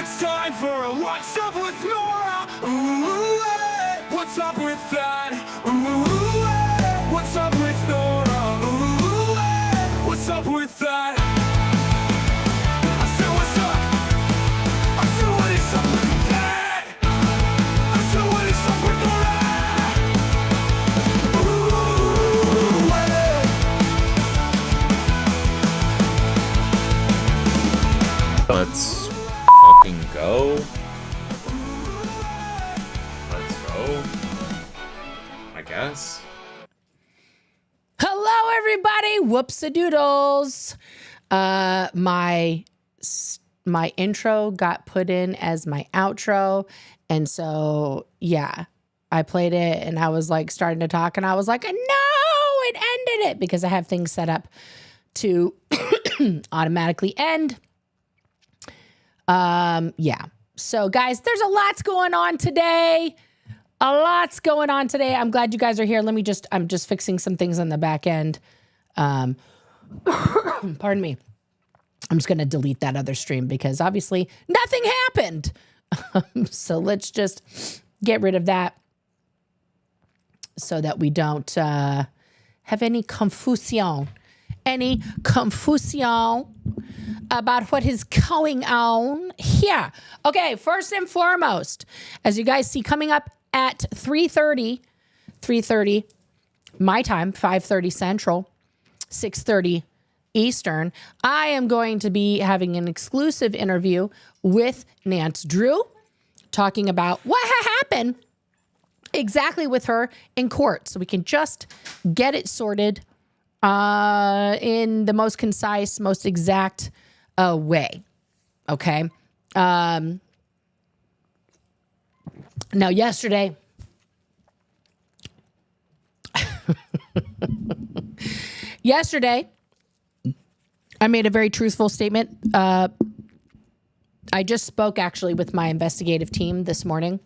It's time for a What's Up with Nora. Ooh, hey. What's up with that? Ooh, hey. What's up with Nora? Ooh, hey. What's up with that? I said what's up. I said what is up with that? I said what is up with Nora? Ooh, hey. Let's fucking go. Let's go. I guess. Hello, everybody. Whoops-a-doodles. My intro got put in as my outro. And so, yeah, I played it and I was like starting to talk and I was like, no, it ended it because I have things set up to automatically end. Yeah. So guys, there's a lot's going on today. I'm glad you guys are here. I'm just fixing some things on the back end. Pardon me. I'm just going to delete that other stream because obviously nothing happened. So let's just get rid of that so that we don't, have any confusion about what is going on here. Okay, first and foremost, as you guys see coming up at 3:30 my time, 5:30 Central, 6:30 Eastern, I am going to be having an exclusive interview with Nance Drew, talking about what happened exactly with her in court, so we can just get it sorted in the most concise, most exact way. Okay. Now yesterday, I made a very truthful statement. I just spoke actually with my investigative team this morning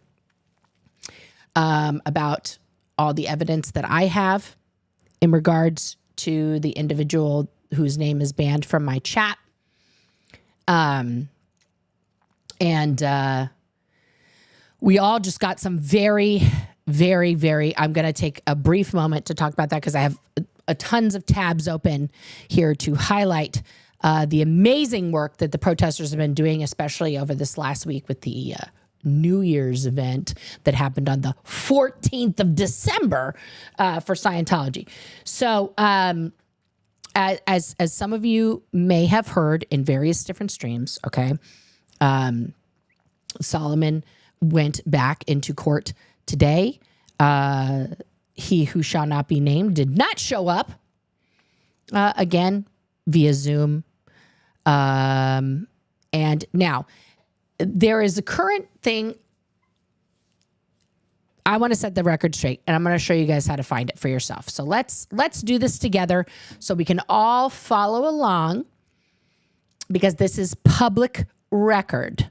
about all the evidence that I have in regards to the individual whose name is banned from my chat. We all just got some very, very, very, I'm going to take a brief moment to talk about that because I have tons of tabs open here to highlight the amazing work that the protesters have been doing, especially over this last week with the New Year's event that happened on the 14th of December for Scientology. So, as some of you may have heard in various different streams, okay, Solomon went back into court today. He who shall not be named did not show up again via Zoom. And now there is a current thing. I want to set the record straight, and I'm going to show you guys how to find it for yourself. So let's do this together so we can all follow along, because this is public record.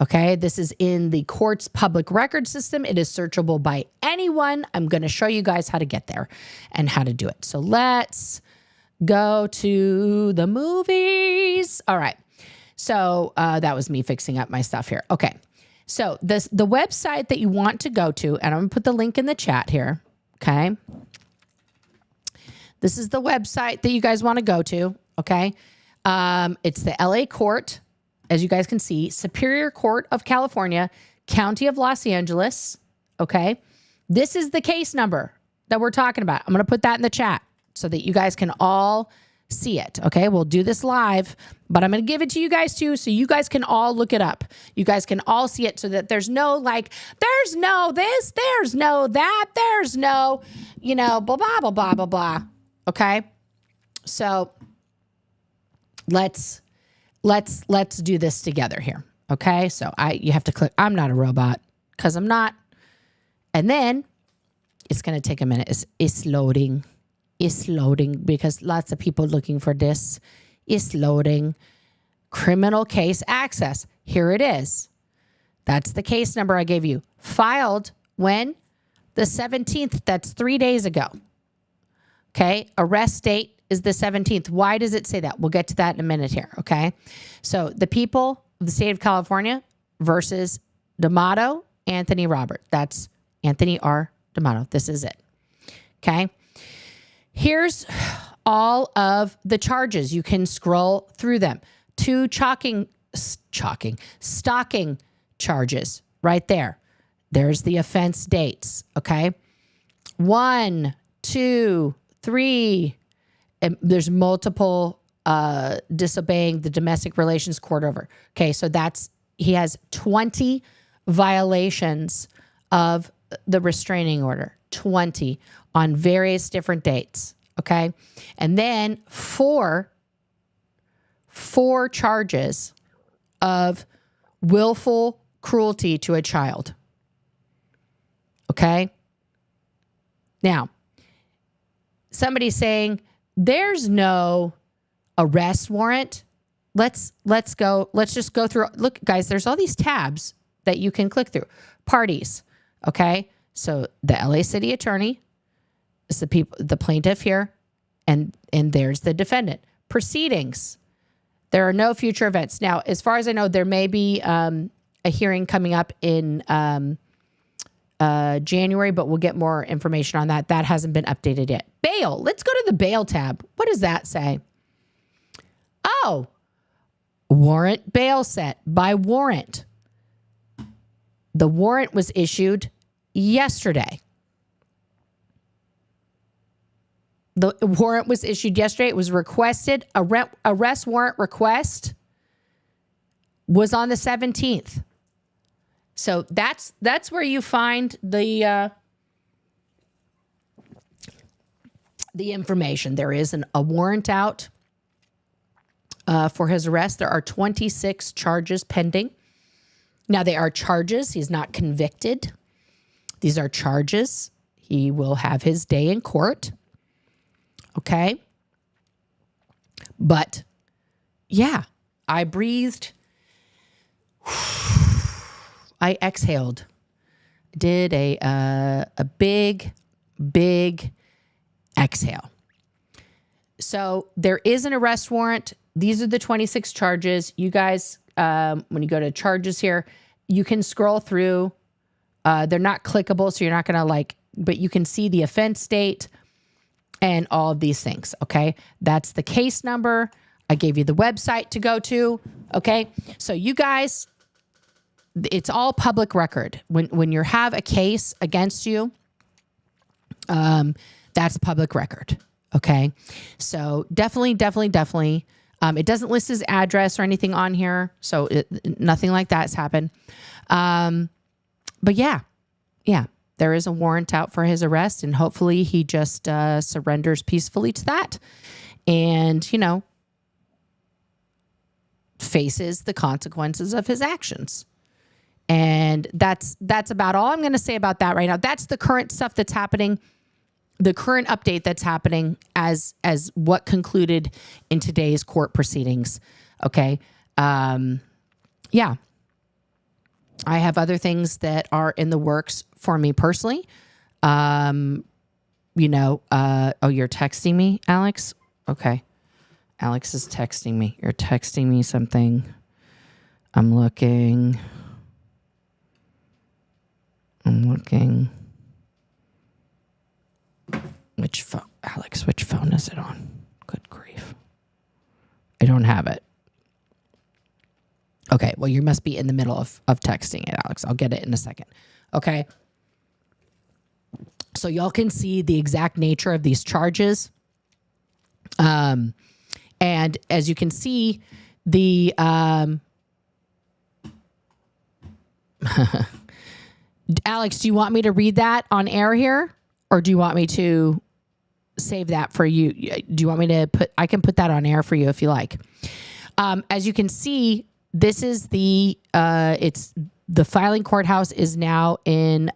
Okay, this is in the court's public record system. It is searchable by anyone. I'm going to show you guys how to get there and how to do it. So let's go to the movies. All right. So that was me fixing up my stuff here. Okay. So the website that you want to go to, and I'm going to put the link in the chat here. Okay. This is the website that you guys want to go to. Okay. It's the LA court. As you guys can see, Superior Court of California, County of Los Angeles, okay? This is the case number that we're talking about. I'm going to put that in the chat so that you guys can all see it, okay? We'll do this live, but I'm going to give it to you guys too so you guys can all look it up. You guys can all see it so that there's no like, there's no this, there's no that, there's no, you know, blah, blah, blah, blah, blah, blah, okay? So let's do this together here. Okay. So you have to click, I'm not a robot because I'm not. And then it's going to take a minute. It's loading. It's loading because lots of people looking for this. It's loading. Criminal case access. Here it is. That's the case number I gave you. Filed when? The 17th. That's 3 days ago. Okay. Arrest date is the 17th. Why does it say that? We'll get to that in a minute here, okay? So the people of the state of California versus D'Amato, Anthony Robert. That's Anthony R. D'Amato. This is it. Okay. Here's all of the charges. You can scroll through them. 2 stalking charges right there. There's the offense dates. Okay. 1, 2, 3. And there's multiple disobeying the domestic relations court order. Okay. So he has 20 violations of the restraining order, 20 on various different dates. Okay. And then four charges of willful cruelty to a child. Okay. Now, somebody's saying there's no arrest warrant. Let's just go through. Look, guys, there's all these tabs that you can click through. Parties. Okay. So the LA City Attorney is the plaintiff here, and there's the defendant. Proceedings. There are no future events. Now, as far as I know, there may be a hearing coming up in January, but we'll get more information on that. That hasn't been updated yet. Bail. Let's go to the bail tab. What does that say? Oh, warrant bail set by warrant. The warrant was issued yesterday. The warrant was issued yesterday. It was requested. Arrest warrant request was on the 17th. So that's where you find the information. There is a warrant out for his arrest. There are 26 charges pending. Now, they are charges. He's not convicted. These are charges. He will have his day in court. Okay. But yeah, I breathed. I exhaled. Did a big exhale. So there is an arrest warrant. These are the 26 charges. You guys, when you go to charges here, you can scroll through. They're not clickable, so you're not going to but you can see the offense date and all of these things. Okay. That's the case number. I gave you the website to go to. Okay. So you guys, it's all public record. When you have a case against you, that's public record. Okay. So definitely. It doesn't list his address or anything on here. So nothing like that's happened. But yeah, there is a warrant out for his arrest, and hopefully he just surrenders peacefully to that and, faces the consequences of his actions. And that's about all I'm going to say about that right now. That's the current stuff that's happening, the current update that's happening as what concluded in today's court proceedings. Okay. Yeah. I have other things that are in the works for me personally. Oh, you're texting me, Alex? Okay. Alex is texting me. You're texting me something. I'm looking. Which phone? Alex, which phone is it on? Good grief. I don't have it. Okay, well, you must be in the middle of texting it, Alex. I'll get it in a second. Okay. So y'all can see the exact nature of these charges. And as you can see, the Alex, do you want me to read that on air here? Or do you want me to save that for you? Do you want me to I can put that on air for you if you like. As you can see, this is it's the filing courthouse is now in,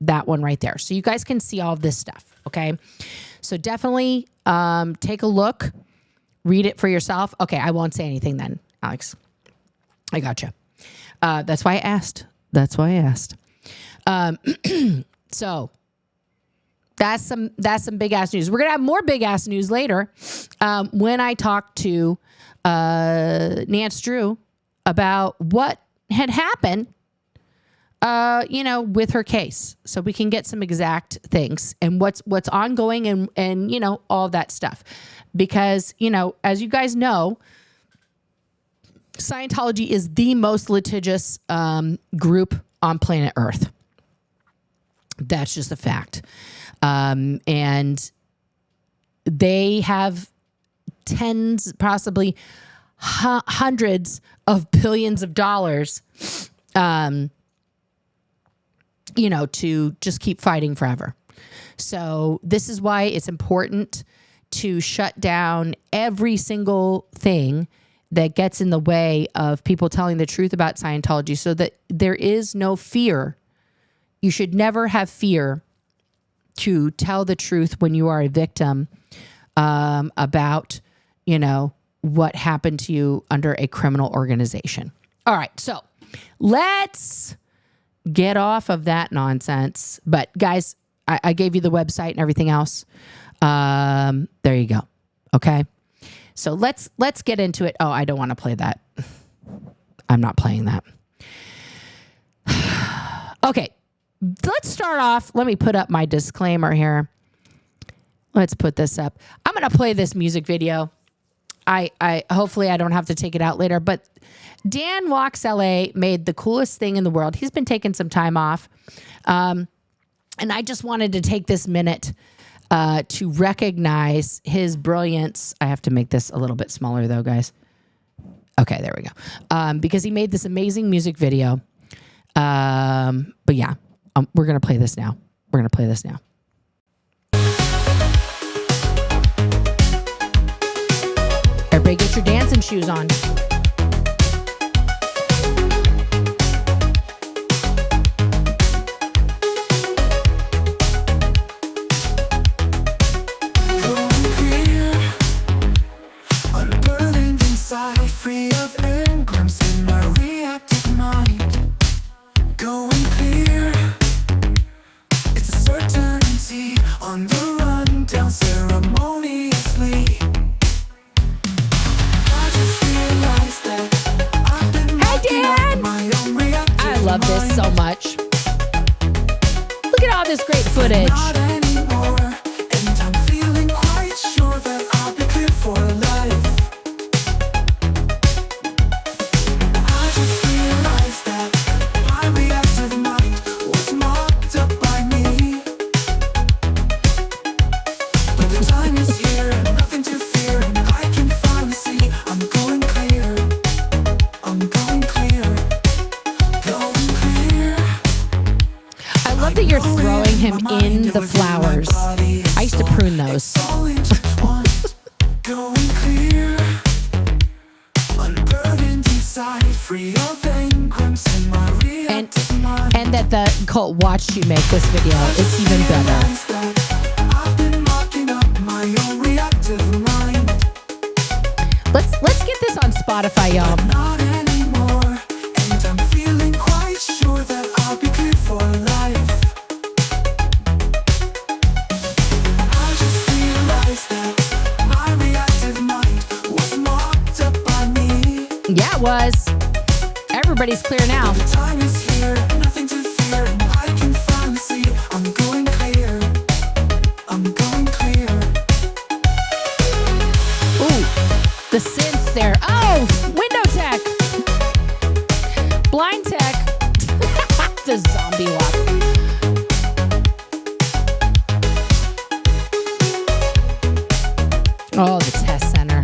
that one right there. So you guys can see all of this stuff. Okay. So definitely, take a look, read it for yourself. Okay. I won't say anything then, Alex. I gotcha. That's why I asked. So that's some big ass news. We're going to have more big ass news later. When I talk to, Nance Drew about what had happened, with her case, so we can get some exact things and what's ongoing and all that stuff, because as you guys know, Scientology is the most litigious group on planet Earth. That's just a fact. And they have tens, possibly hundreds of billions of dollars, to just keep fighting forever. So this is why it's important to shut down every single thing that gets in the way of people telling the truth about Scientology, so that there is no fear. You should never have fear to tell the truth when you are a victim about, what happened to you under a criminal organization. All right, so let's get off of that nonsense. But guys, I gave you the website and everything else. There you go. Okay. So let's get into it. Oh, I don't want to play that. I'm not playing that. Okay. Let's start off. Let me put up my disclaimer here. Let's put this up. I'm going to play this music video. I hopefully I don't have to take it out later, but Dan Walks LA made the coolest thing in the world. He's been taking some time off. And I just wanted to take this minute to recognize his brilliance. I have to make this a little bit smaller though, guys. Okay, there we go. Because he made this amazing music video. But yeah, we're going to play this now. We're going to play this now. Everybody get your dancing shoes on. Free of engrams in my reactive mind. Going clear, it's a certainty. On the run, down ceremoniously. I just realized that I've been Hey, Dan! my own reactive I love this so much. Look at all this great footage. Not anymore, and I'm feeling quite sure that I'll be clear for life. Him in the flowers. I used to prune those. And that the cult watched you make this video. It's even better. Let's get this on Spotify, y'all. Not anymore, and I'm feeling quite sure that I'll be clear for life. Yeah, it was. Everybody's clear now. The time is here, nothing to fear, and I can finally see I'm going clear. I'm going clear. Ooh, the synth there. Oh, window tech. Blind tech. The zombie walk. Oh, the test center.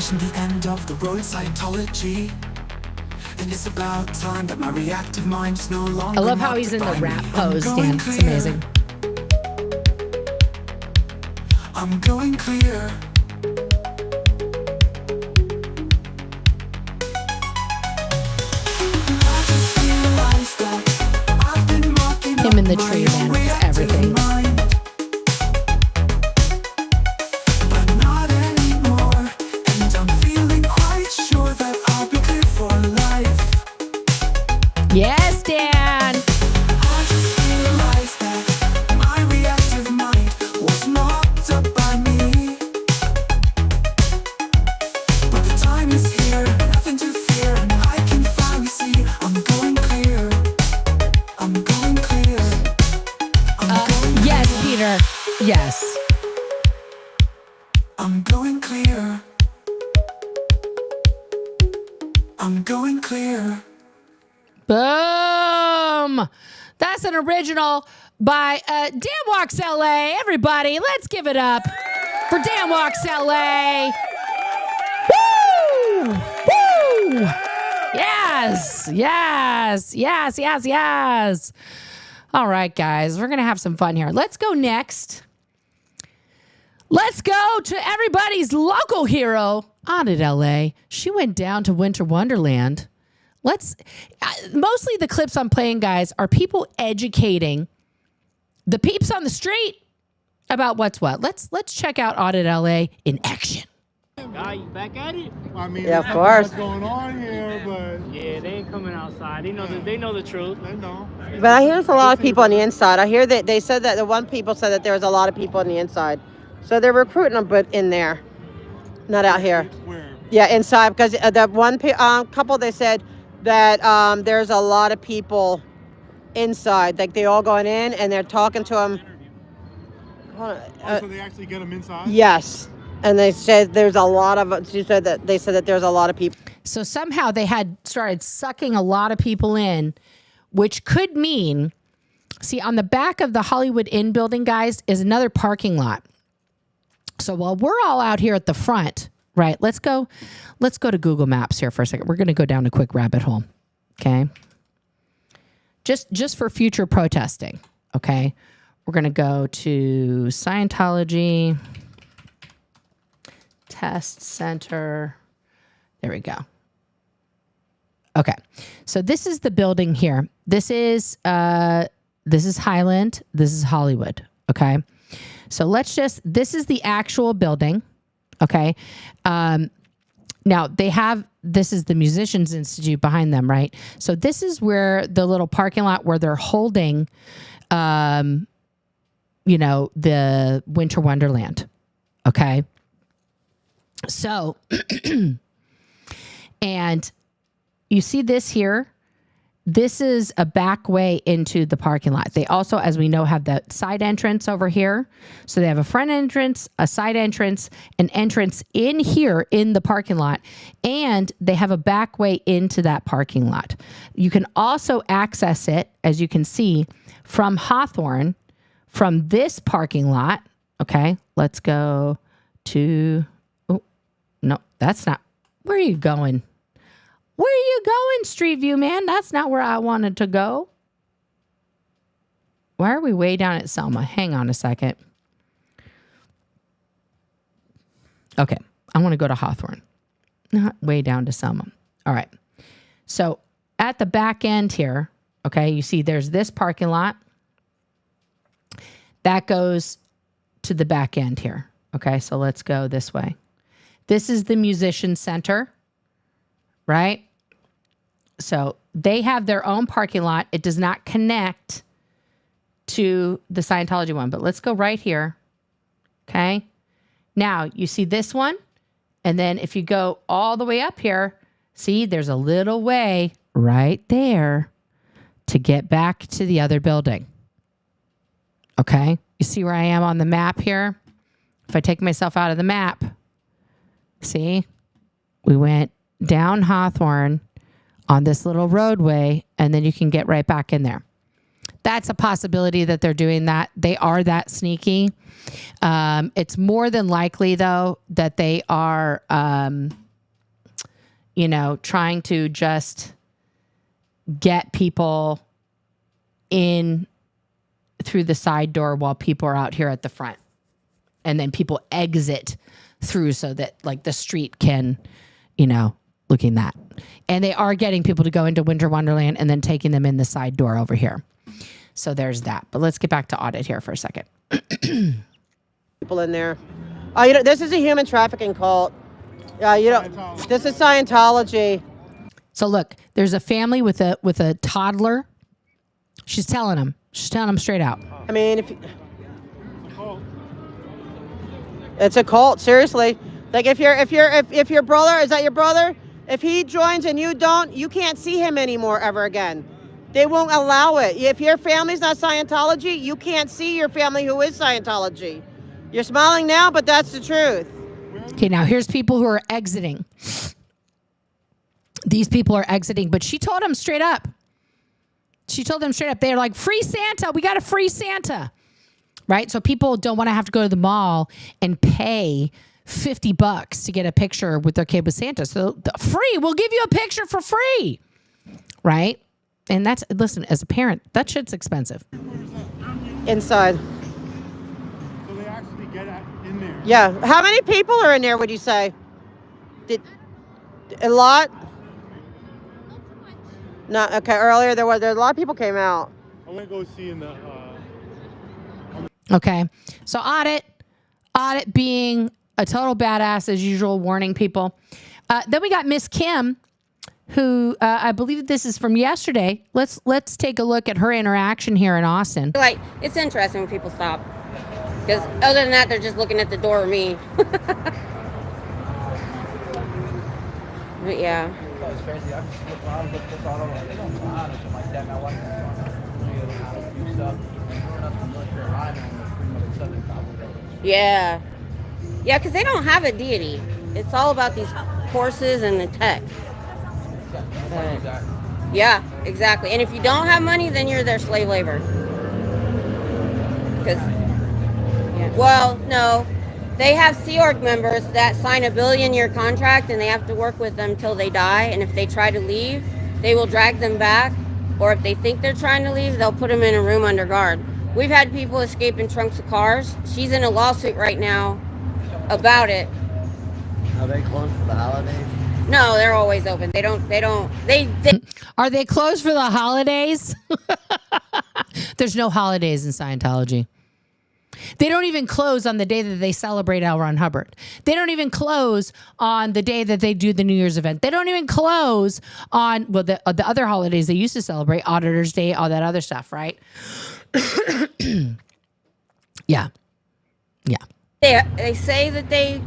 The end of the road, Scientology. And it's about time that my reactive mind is no longer. I love how he's in the rap pose, Dan. It's amazing. I'm going clear. I just realized that I've been mocking Him in the tree, man. It's everything. Yes, Dan. I just realized that my reactive mind was mocked up by me. But the time is here. I'm going clear. Boom. That's an original by Dan Walks LA. Everybody, let's give it up for Dan Walks LA. Woo! Woo! Yes, yes, yes, yes, yes. All right, guys, we're going to have some fun here. Let's go next. Let's go to everybody's local hero, Audit LA. She went down to Winter Wonderland. Mostly the clips I'm playing, guys, are people educating the peeps on the street about what's what. Let's check out Audit LA in action. Guy, you back at it? I mean, Yeah, of there's course. what's going on here, but Yeah, they ain't coming outside. They know the truth. they know. But I hear there's a lot of people on the inside. I hear that they said that the one people said that there was a lot of people on the inside. So they're recruiting them, but in there, not out here. Where? Yeah, inside, because the one couple, they said that there's a lot of people inside. Like, they all going in and they're talking to them. So they actually get them inside? Yes. And they said there's a lot of, she said that they said that there's a lot of people. So somehow they had started sucking a lot of people in, which could mean, see, on the back of the Hollywood Inn building, guys, is another parking lot. So while we're all out here at the front, right, let's go to Google Maps here for a second. We're going to go down a quick rabbit hole, okay? Just for future protesting, okay? We're going to go to Scientology Test Center. There we go. Okay. So this is the building here. This is Highland. This is Hollywood. Okay. So this is the actual building. Okay. Now this is the Musicians Institute behind them, right? So this is where the little parking lot where they're holding, the Winter Wonderland. Okay. So, and you see this here, this is a back way into the parking lot. They also, as we know, have that side entrance over here. So they have a front entrance, a side entrance, an entrance in here in the parking lot, and they have a back way into that parking lot. You can also access it, as you can see, from Hawthorne, from this parking lot. Okay, let's go to... No, that's not. Where are you going? Where are you going, Street View, man? That's not where I wanted to go. Why are we way down at Selma? Hang on a second. Okay, I want to go to Hawthorne. Not way down to Selma. All right. So at the back end here, okay, you see there's this parking lot. That goes to the back end here. Okay, so let's go this way. This is the Musician Center, right? So they have their own parking lot. It does not connect to the Scientology one, but let's go right here. Okay. Now you see this one. And then if you go all the way up here, see, there's a little way right there to get back to the other building. Okay. You see where I am on the map here? If I take myself out of the map, see, we went down Hawthorne on this little roadway, and then you can get right back in there. That's a possibility that they're doing that. They are that sneaky. It's more than likely, though, that they are, trying to just get people in through the side door while people are out here at the front. And then people exit through so that like the street can, looking that. And they are getting people to go into Winter Wonderland and then taking them in the side door over here. So there's that. But let's get back to Audit here for a second. People in there. This is a human trafficking cult. This is Scientology. So look, there's a family with a toddler. She's telling them straight out. I mean, it's a cult, seriously. Like if your brother, is that your brother? If he joins and you don't, you can't see him anymore ever again. They won't allow it. If your family's not Scientology, you can't see your family who is Scientology. You're smiling now, but that's the truth. Okay, now here's people who are exiting. these people are exiting, but she told them straight up. She told them straight up. They're like, free Santa. We got a free Santa. Right? So people don't want to have to go to the mall and pay $50 to get a picture with their kid with Santa. So free, we'll give you a picture for free. Right? And that's, listen, as a parent, that shit's expensive. Inside. So they actually get in there. Yeah. How many people are in there, would you say? A lot? Not okay. Earlier there a lot of people came out. I'm gonna go see in the. Okay. So Audit being a total badass as usual, warning people. Then we got Miss Kim, who I believe this is from yesterday. Let's take a look at her interaction here in Austin. Like, it's interesting when people stop. Because other than that, they're just looking at the door of me. But yeah. It's crazy. I just look around, look this all over. They don't know how to something like that. My wife is how to do stuff. Sure enough, I'm North Carolina and pretty much Southern California. Yeah. Yeah, because they don't have a deity. It's all about these horses and the tech. Yeah, exactly. And if you don't have money, then you're their slave labor. Because, yeah. Well, no. They have Sea Org members that sign a billion-year contract, and they have to work with them till they die. And if they try to leave, they will drag them back. Or if they think they're trying to leave, they'll put them in a room under guard. We've had people escape in trunks of cars. She's in a lawsuit right now about it. Are they closed for the holidays? No, they're always open. They Are they closed for the holidays? There's no holidays in Scientology. They don't even close on the day that they celebrate L. Ron Hubbard. They don't even close on the day that they do the New Year's event. They don't even close on, well, the other holidays they used to celebrate, Auditor's Day, all that other stuff, right? Yeah. Yeah. They say that they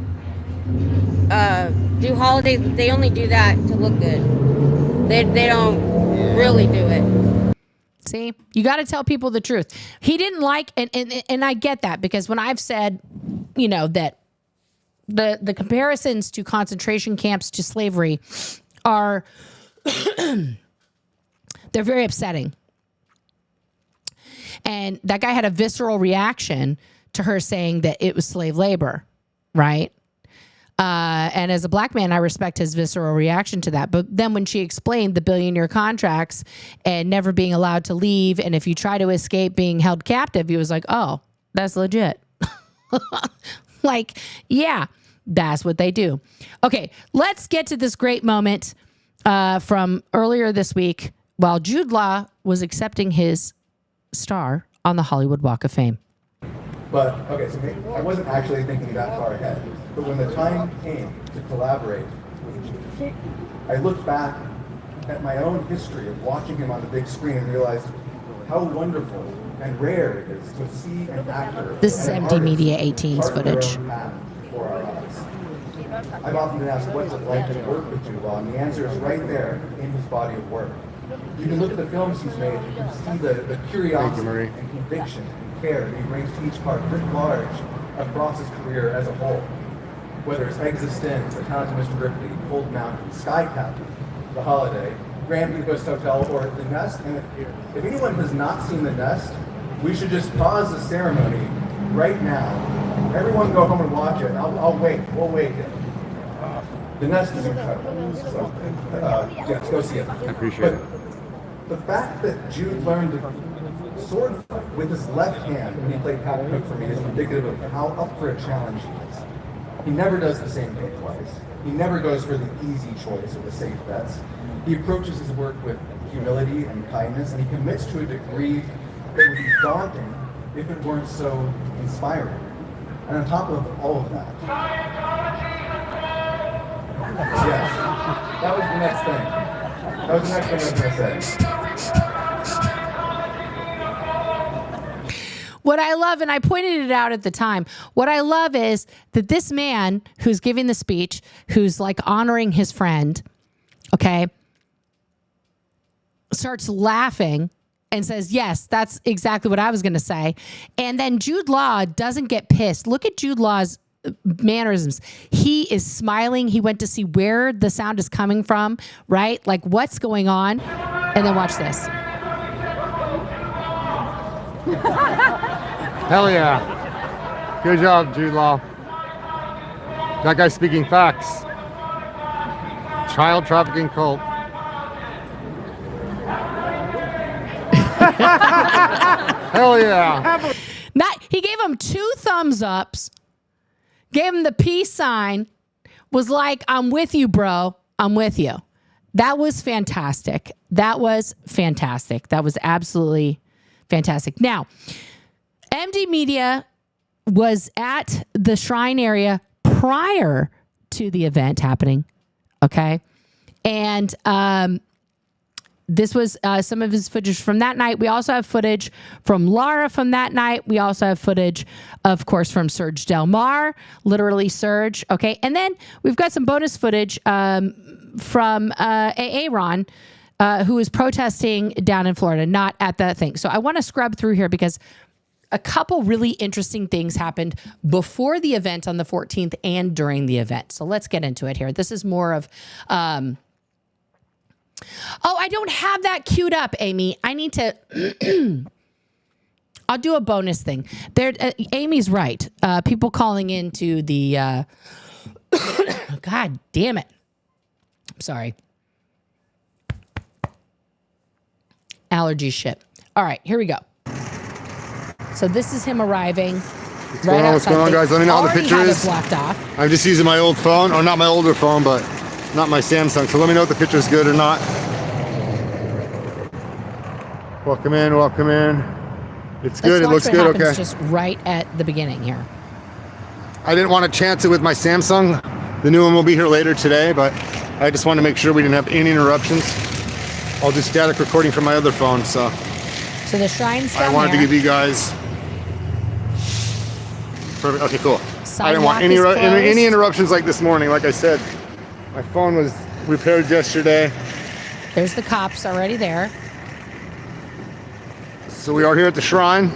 do holidays, but they only do that to look good. They don't really do it. See, you got to tell people the truth. He didn't like, and I get that, because when I've said, you know, that the comparisons to concentration camps to slavery are, they're very upsetting. And that guy had a visceral reaction to her saying that it was slave labor, right? And as a black man, I respect his visceral reaction to that. But then when she explained the billion-year contracts and never being allowed to leave, and if you try to escape being held captive, he was like, oh, that's legit. Like, yeah, that's what they do. Okay, let's get to this great moment from earlier this week while Jude Law was accepting his star on the Hollywood Walk of Fame. But, okay, so I wasn't actually thinking that far ahead. But when the time came to collaborate with Jude, I looked back at my own history of watching him on the big screen and realized how wonderful and rare it is to see an actor. This is and MD an Media artist 18's chart their footage. own path before our eyes. I've often been asked, what's it like to work with Jude Law? And the answer is right there in his body of work. You can look at the films he's made, you can see the curiosity and conviction and care that he brings to each part, writ large, across his career as a whole. Whether it's Existence, The Talented Mr. Ripley, Cold Mountain, Sky Captain, The Holiday, Grand Budapest Hotel, or The Nest. And if anyone has not seen The Nest, we should just pause the ceremony right now. Everyone go home and watch it. I'll wait. We'll wait. The Nest is incredible. So, yeah, go see it. I appreciate it. The fact that Jude learned to sword fight with his left hand when he played Pat Cook for me is indicative of how up for a challenge he is. He never does the same thing twice. He never goes for the easy choice or the safe bets. He approaches his work with humility and kindness, and he commits to a degree that would be daunting if it weren't so inspiring. And on top of all of that, yes, that was the next thing. That was the next thing I was going to say. What I love, and I pointed it out at the time, what I love is that this man who's giving the speech, who's like honoring his friend, okay, starts laughing and says, yes, that's exactly what I was going to say. And then Jude Law doesn't get pissed. Look at Jude Law's mannerisms. He is smiling. He went to see where the sound is coming from, right? Like what's going on. And then watch this. Hell yeah. Good job, Jude Law. That guy's speaking facts. Child trafficking cult. Hell yeah. He gave him 2 thumbs ups, gave him the peace sign, was like, I'm with you, bro. I'm with you. That was fantastic. That was fantastic. That was absolutely fantastic. Now, MD Media was at the Shrine area prior to the event happening. Okay. And this was some of his footage from that night. We also have footage from Lara from that night. We also have footage, of course, from Serge Del Mar, literally Serge. Okay. And then we've got some bonus footage from Aaron, who is protesting down in Florida, not at that thing. So I want to scrub through here because a couple really interesting things happened before the event on the 14th and during the event. So let's get into it here. This is more of, oh, I don't have that queued up, Amy. I need to, I'll do a bonus thing. There, Amy's right. People calling into the, God damn it. I'm sorry. Allergy shit. All right, here we go. So this is him arriving. What's going on? What's going on, guys? Let me know how the picture is. Blocked off. I'm just using my old phone, or not my older phone, but not my Samsung. So let me know if the picture is good or not. Welcome in, welcome in. It's good. It looks good. Okay. Just right at the beginning here. I didn't want to chance it with my Samsung. The new one will be here later today, but I just wanted to make sure we didn't have any interruptions. I'll do static recording from my other phone, so the shrine's down I wanted there. to give you guys. Perfect. Okay, cool. I didn't want Sidewalk any interruptions like this morning. Like I said, my phone was repaired yesterday. There's the cops already there. So we are here at the shrine.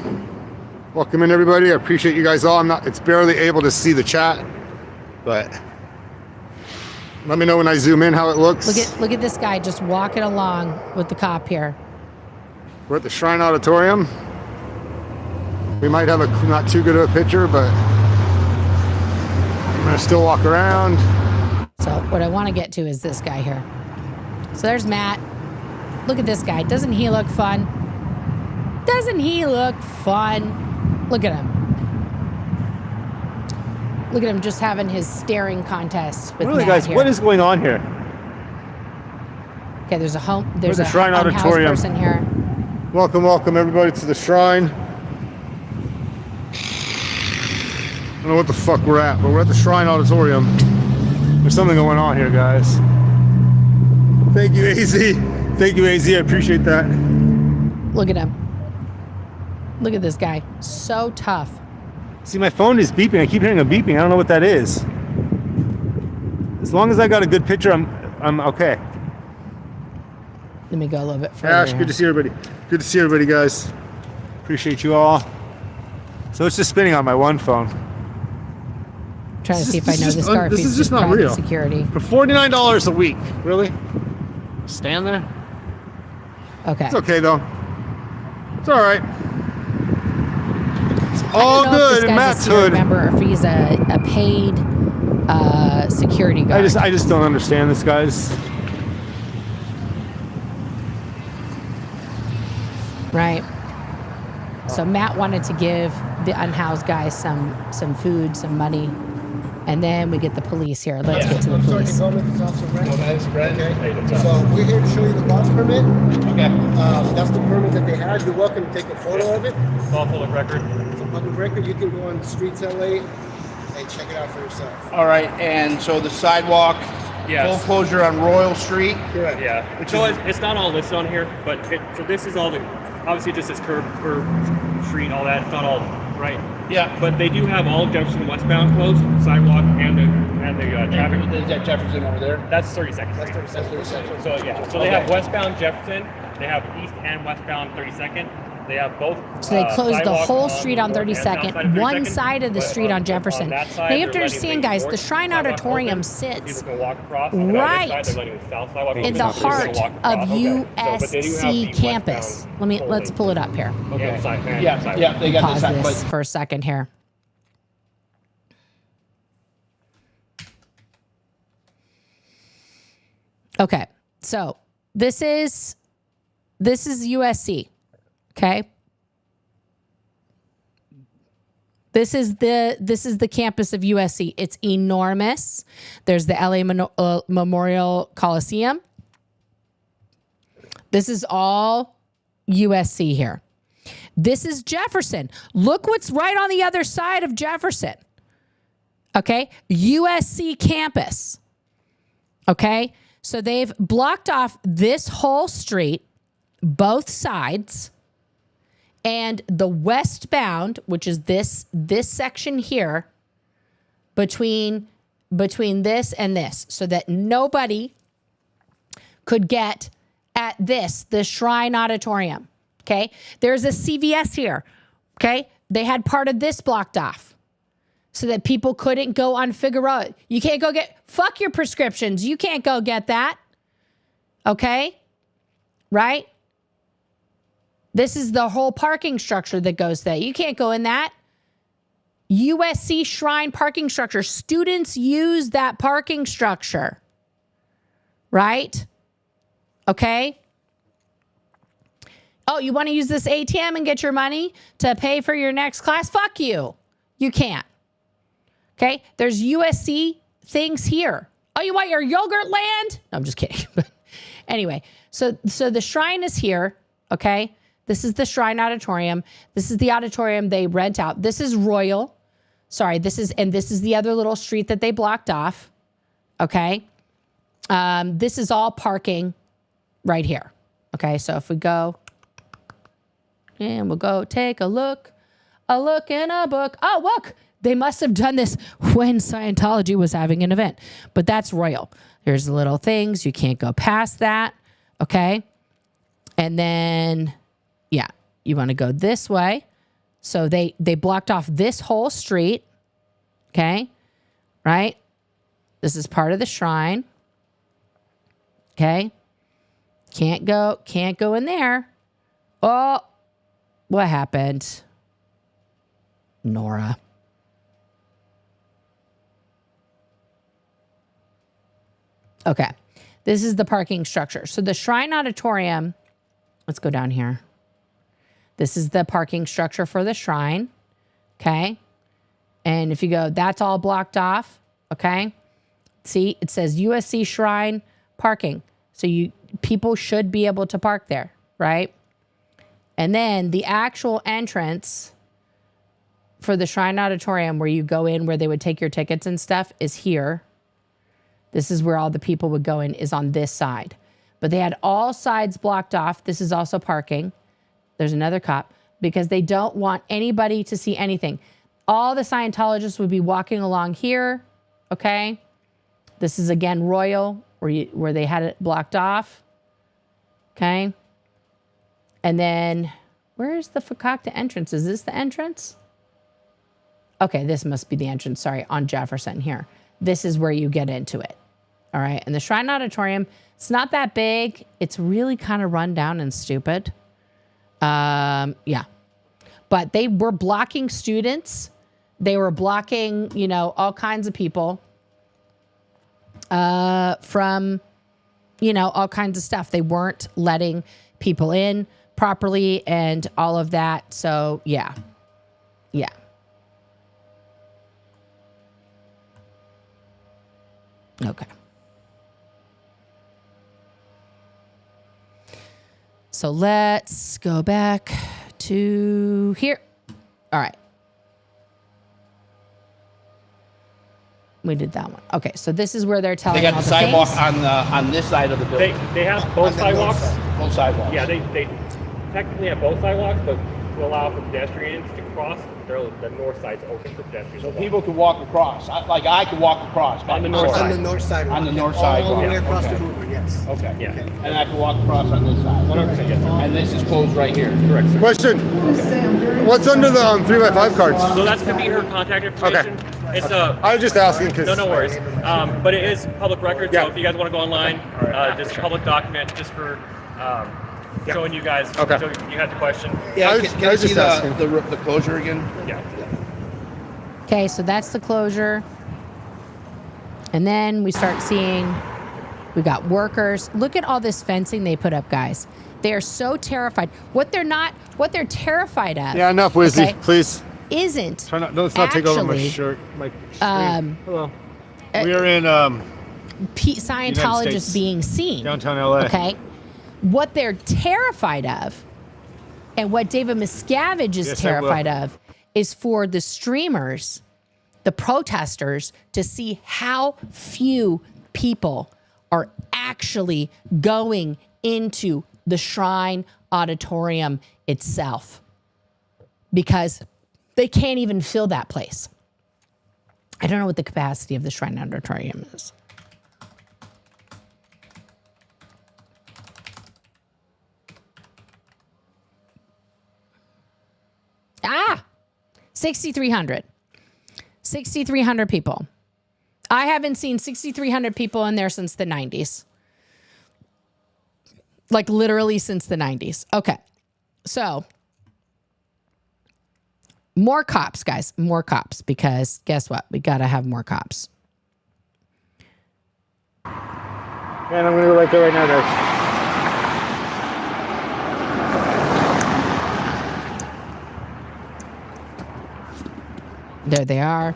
Welcome in, everybody. I appreciate you guys all. It's barely able to see the chat, but let me know when I zoom in how it looks. Look at this guy just walking along with the cop here. We're at the Shrine Auditorium. We might have a not too good of a picture, but I'm gonna still walk around. So what I want to get to is this guy here. So there's Matt. Look at this guy. Doesn't he look fun? Doesn't he look fun? Look at him. Look at him just having his staring contest with Really, Matt guys, here. what is going on here? Okay, there's a the Shrine unhoused Auditorium. person here. Welcome, welcome everybody to the shrine. I don't know what the fuck we're at, but we're at the Shrine Auditorium. There's something going on here, guys. Thank you, AZ. Thank you, AZ. I appreciate that. Look at him. Look at this guy. So tough. See, my phone is beeping. I keep hearing a beeping. I don't know what that is. As long as I got a good picture, I'm okay. Let me go a little bit further. Ash, good to see everybody. Good to see everybody, guys. Appreciate you all. So it's just spinning on my one phone. I'm trying to see if I know this car. This is just not real. Security. For $49 a week, really? Stand there? Okay. It's okay though. It's all right. It's all I don't know good if this in guy's Matt's a serial hood. member or if he's a paid security guard. I just don't understand this, guys. Right. So Matt wanted to give the unhoused guy some food, some money, and then we get the police here. Let's get to the police. So we're here to show you the box permit. Okay. That's the permit that they had. You're welcome to take a photo of it. It's all public record. It's a public record. You can go on the streets LA and check it out for yourself. All right, and so the sidewalk, full closure on Royal Street. Correct. Yeah. So it's not all listed on here, but so this is all the, obviously just this curb street, all that. It's not all right. Yeah. But they do have all Jefferson westbound closed, sidewalk and the traffic. Is that Jefferson over there? That's 32nd. That's 32nd. So yeah. So they have westbound Jefferson, they have east and westbound 32nd, They have both. So they closed the sidewalks whole on street on north and 32nd, south of one 32nd, side of the but street on Jefferson. that side, Now you have to they're letting understand, the guys, the north Shrine sidewalk Auditorium open. sits People can walk across. And the other side, right they're letting the south sidewalk in open, the so people heart can walk of across. Okay. So, but they do have the USC campus. westbound Let's pull it up here. Okay. Yeah, yeah, they got Pause this. this for a second here. Okay, so this is USC. Okay, this is the campus of USC. It's enormous. There's the LA Memorial Coliseum. This is all USC here. This is Jefferson. Look what's right on the other side of Jefferson. Okay, USC campus. Okay. So they've blocked off this whole street, both sides, and the westbound, which is this section here, between this and this, so that nobody could get at the Shrine Auditorium. Okay, there's a CVS here. Okay, they had part of this blocked off, so that people couldn't go on Figueroa. You can't go fuck your prescriptions. You can't go get that. Okay? Right? This is the whole parking structure that goes there. You can't go in that. USC Shrine parking structure. Students use that parking structure. Right? Okay? Oh, you want to use this ATM and get your money to pay for your next class? Fuck you. You can't. Okay, there's USC things here. Oh, you want your yogurt land? No, I'm just kidding. Anyway, so the shrine is here. Okay, this is the Shrine Auditorium. This is the auditorium they rent out. This is Royal. Sorry, this is the other little street that they blocked off. Okay, this is all parking right here. Okay, so if we go and we'll go take a look in a book. Oh, look. They must have done this when Scientology was having an event. But that's Royal. There's the little things. You can't go past that. Okay? And then, yeah, you want to go this way. So they blocked off this whole street. Okay? Right? This is part of the shrine. Okay? Can't go in there. Oh, what happened? Nora. Okay, this is the parking structure. So the Shrine Auditorium, let's go down here. This is the parking structure for the shrine, okay? And if you go, that's all blocked off, okay? See, it says USC Shrine parking. So people should be able to park there, right? And then the actual entrance for the Shrine Auditorium where you go in, where they would take your tickets and stuff, is here. This is where all the people would go in, is on this side. But they had all sides blocked off. This is also parking. There's another cop, because they don't want anybody to see anything. All the Scientologists would be walking along here, okay? This is, again, Royal, where they had it blocked off, okay? And then, where's the Fakakta entrance? Is this the entrance? Okay, this must be the entrance, sorry, on Jefferson here. This is where you get into it. All right. And the Shrine Auditorium, it's not that big. It's really kind of run down and stupid. Yeah. But they were blocking students. They were blocking, all kinds of people from, all kinds of stuff. They weren't letting people in properly and all of that. So, yeah. Yeah. Okay. So let's go back to here. All right. We did that one. Okay, so this is where they're telling They got all the the sidewalk things. on this side of the building. They have both sidewalks. Both sidewalks. Yeah, they technically have both sidewalks, but to allow for pedestrians to cross, the north side's open for pedestrians. So people can walk across. I could walk across. On the north side. On the north side. On the north side. All the way yeah, across okay. the movement, yes. Okay. Yeah. Okay. And I can walk across on this side. 100%, yes, sir. And this is closed right here. Correct, sir. Question. What's under the 3x5 cards? So that's going to be her contact information. Okay. It's I was just asking because. No worries. But it is public record, Yeah. so if you guys want to go online, just a public document just for showing you guys. Okay. So you had the question. Yeah, I was can I see just asking. the closure again? Yeah. Okay, so that's the closure. And then we start seeing, we got workers. Look at all this fencing they put up, guys. They are so terrified. What they're terrified of. Yeah, enough, Wizzy, okay, please. Isn't. Try not. Let's not take over my actually, shirt. My screen. Hello. uh, We are in Scientologists States. being seen. Downtown LA. Okay. What they're terrified of, and what David Miscavige is Yes, I will. terrified of, is for the streamers, the protesters, to see how few people are actually going into the Shrine Auditorium itself, because they can't even fill that place. I don't know what the capacity of the Shrine Auditorium is. Ah, 6,300. 6,300 people. I haven't seen 6,300 people in there since the 90s. Like literally since the 90s. Okay. So more cops, guys, more cops, because guess what? We got to have more cops. And I'm going to go right there right now, guys. There they are.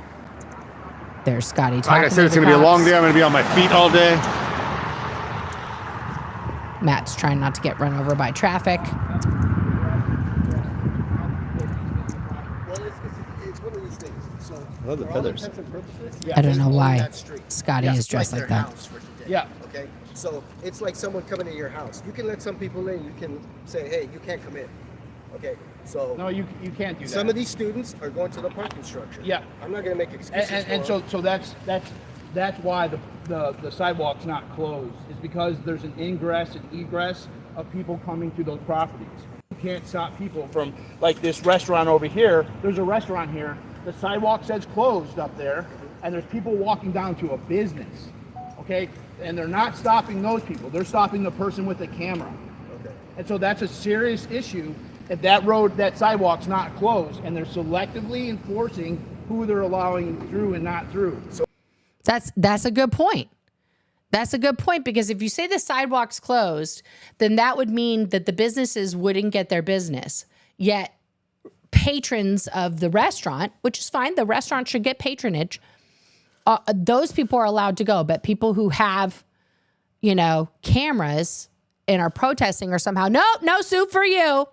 There's Scotty talking. Like I said, it's to going the to be a long cops. day. I'm going to be on my feet all day. Matt's trying not to get run over by traffic. Well, it's one of these things. So, I love the for all feathers. intents and purposes, I don't know they own why that street. Scotty Yeah, is it's dressed like their that. house for today. Yeah. Okay. So it's like someone coming to your house. You can let some people in. You can say, "Hey, you can't come in." Okay. So No, you can't do that. some of these students are going to the parking structure. Yeah. I'm not going to make excuses. And for so that's why the sidewalk's not closed, is because there's an ingress and egress of people coming to those properties. You can't stop people from, like this restaurant over here. There's a restaurant here. The sidewalk says closed up there, and there's people walking down to a business. Okay, and they're not stopping those people. They're stopping the person with the camera. Okay. And so that's a serious issue. If that road, that sidewalk's not closed, and they're selectively enforcing who they're allowing through and not through. So That's a good point. That's a good point, because if you say the sidewalk's closed, then that would mean that the businesses wouldn't get their business. Yet patrons of the restaurant, which is fine, the restaurant should get patronage. Those people are allowed to go, but people who have, cameras and are protesting are somehow, no soup for you.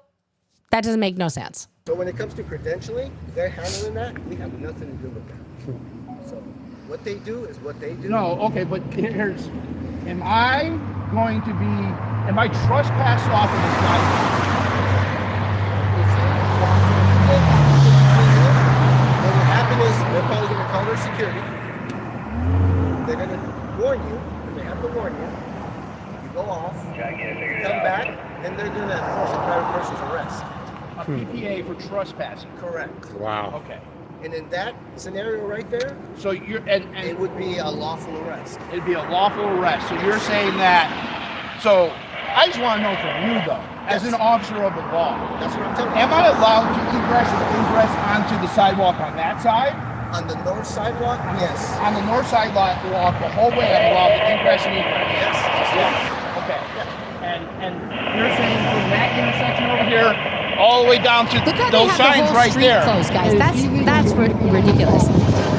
That doesn't make no sense. So when it comes to credentialing, they're handling that. We have nothing to do with that. So what they do is what they do. No, okay, but here's, am I trespassed off of the sidewalk? What will happen is they're probably going to call their security. They're going to warn you, and they have to warn you. You go off, come back, and they're going to enforce a private person's arrest. A PPA for trespassing. Correct. Wow. Okay. And in that scenario right there, So it would be a lawful arrest. it'd be a lawful arrest. So you're saying that, so I just want to know from you though, as an officer of the law, That's what I'm telling you. am I allowed to egress and ingress onto the sidewalk on that side? On the north sidewalk, yes. On the north sidewalk, the whole way I'm allowed to ingress and egress? Yes. Yeah. Okay. And you're saying from that intersection over here, all the way down to Look how those they have the signs whole right street there. closed, guys. That's ridiculous.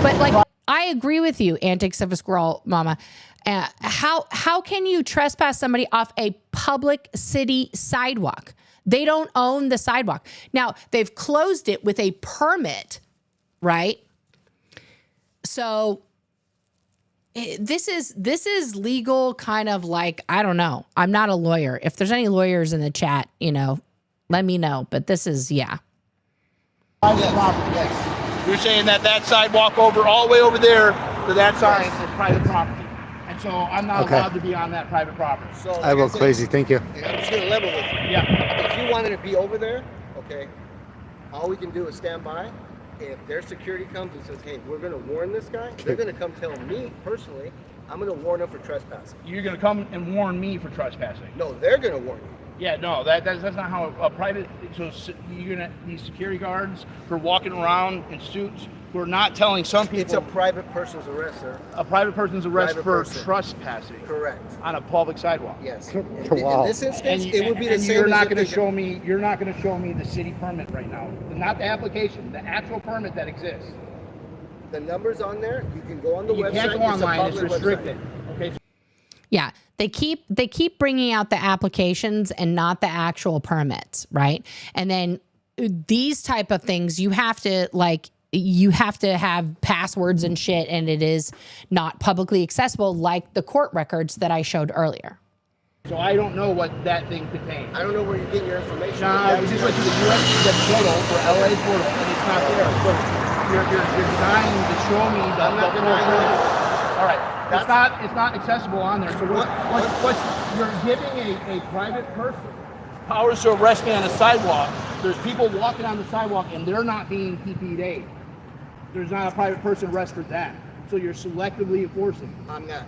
But like, I agree with you, antics of a squirrel, mama. How can you trespass somebody off a public city sidewalk? They don't own the sidewalk. Now, they've closed it with a permit, right? So this is legal, kind of like, I don't know. I'm not a lawyer. If there's any lawyers in the chat, let me know. But this is, yeah. Private property. Yes. You're saying that that sidewalk over, all the way over there to that sign is private property. And so I'm not allowed to be on that private property. So I will crazy. Thank you. I'm just gonna level with you. Yeah. If you wanted to be over there, okay, all we can do is stand by. If their security comes and says, hey, we're gonna warn this guy, they're gonna come tell me personally, I'm gonna warn him for trespassing. You're gonna come and warn me for trespassing. No, they're gonna warn you. Yeah, no, that's not how a private. So you're gonna these security guards who are walking around in suits who are not telling some people. It's a private person's arrest, sir. A private person's arrest Private for person. trespassing. Correct. On a public sidewalk. Yes. Wow. In this instance, it would be the and same. You're as not if going to they- show me. You're not going to show me the city permit right now. Not the application. The actual permit that exists. The numbers on there. You can go on the You website. can't go It's a online. It's public restricted. website. Okay. Yeah, they keep bringing out the applications and not the actual permits, right? And then these type of things, you have to have passwords and shit, and it is not publicly accessible like the court records that I showed earlier. So I don't know what that thing contains. I don't know where you get your information. No, I just went to the US the portal for LA portal, and it's not there. So you're denying to show me the I'm not denying that. All right. It's not accessible on there. So what's you're giving a private person powers to arrest me on a sidewalk. There's people walking on the sidewalk and they're not being PP'd. There's not a private person arrest for that. So you're selectively enforcing. I'm not.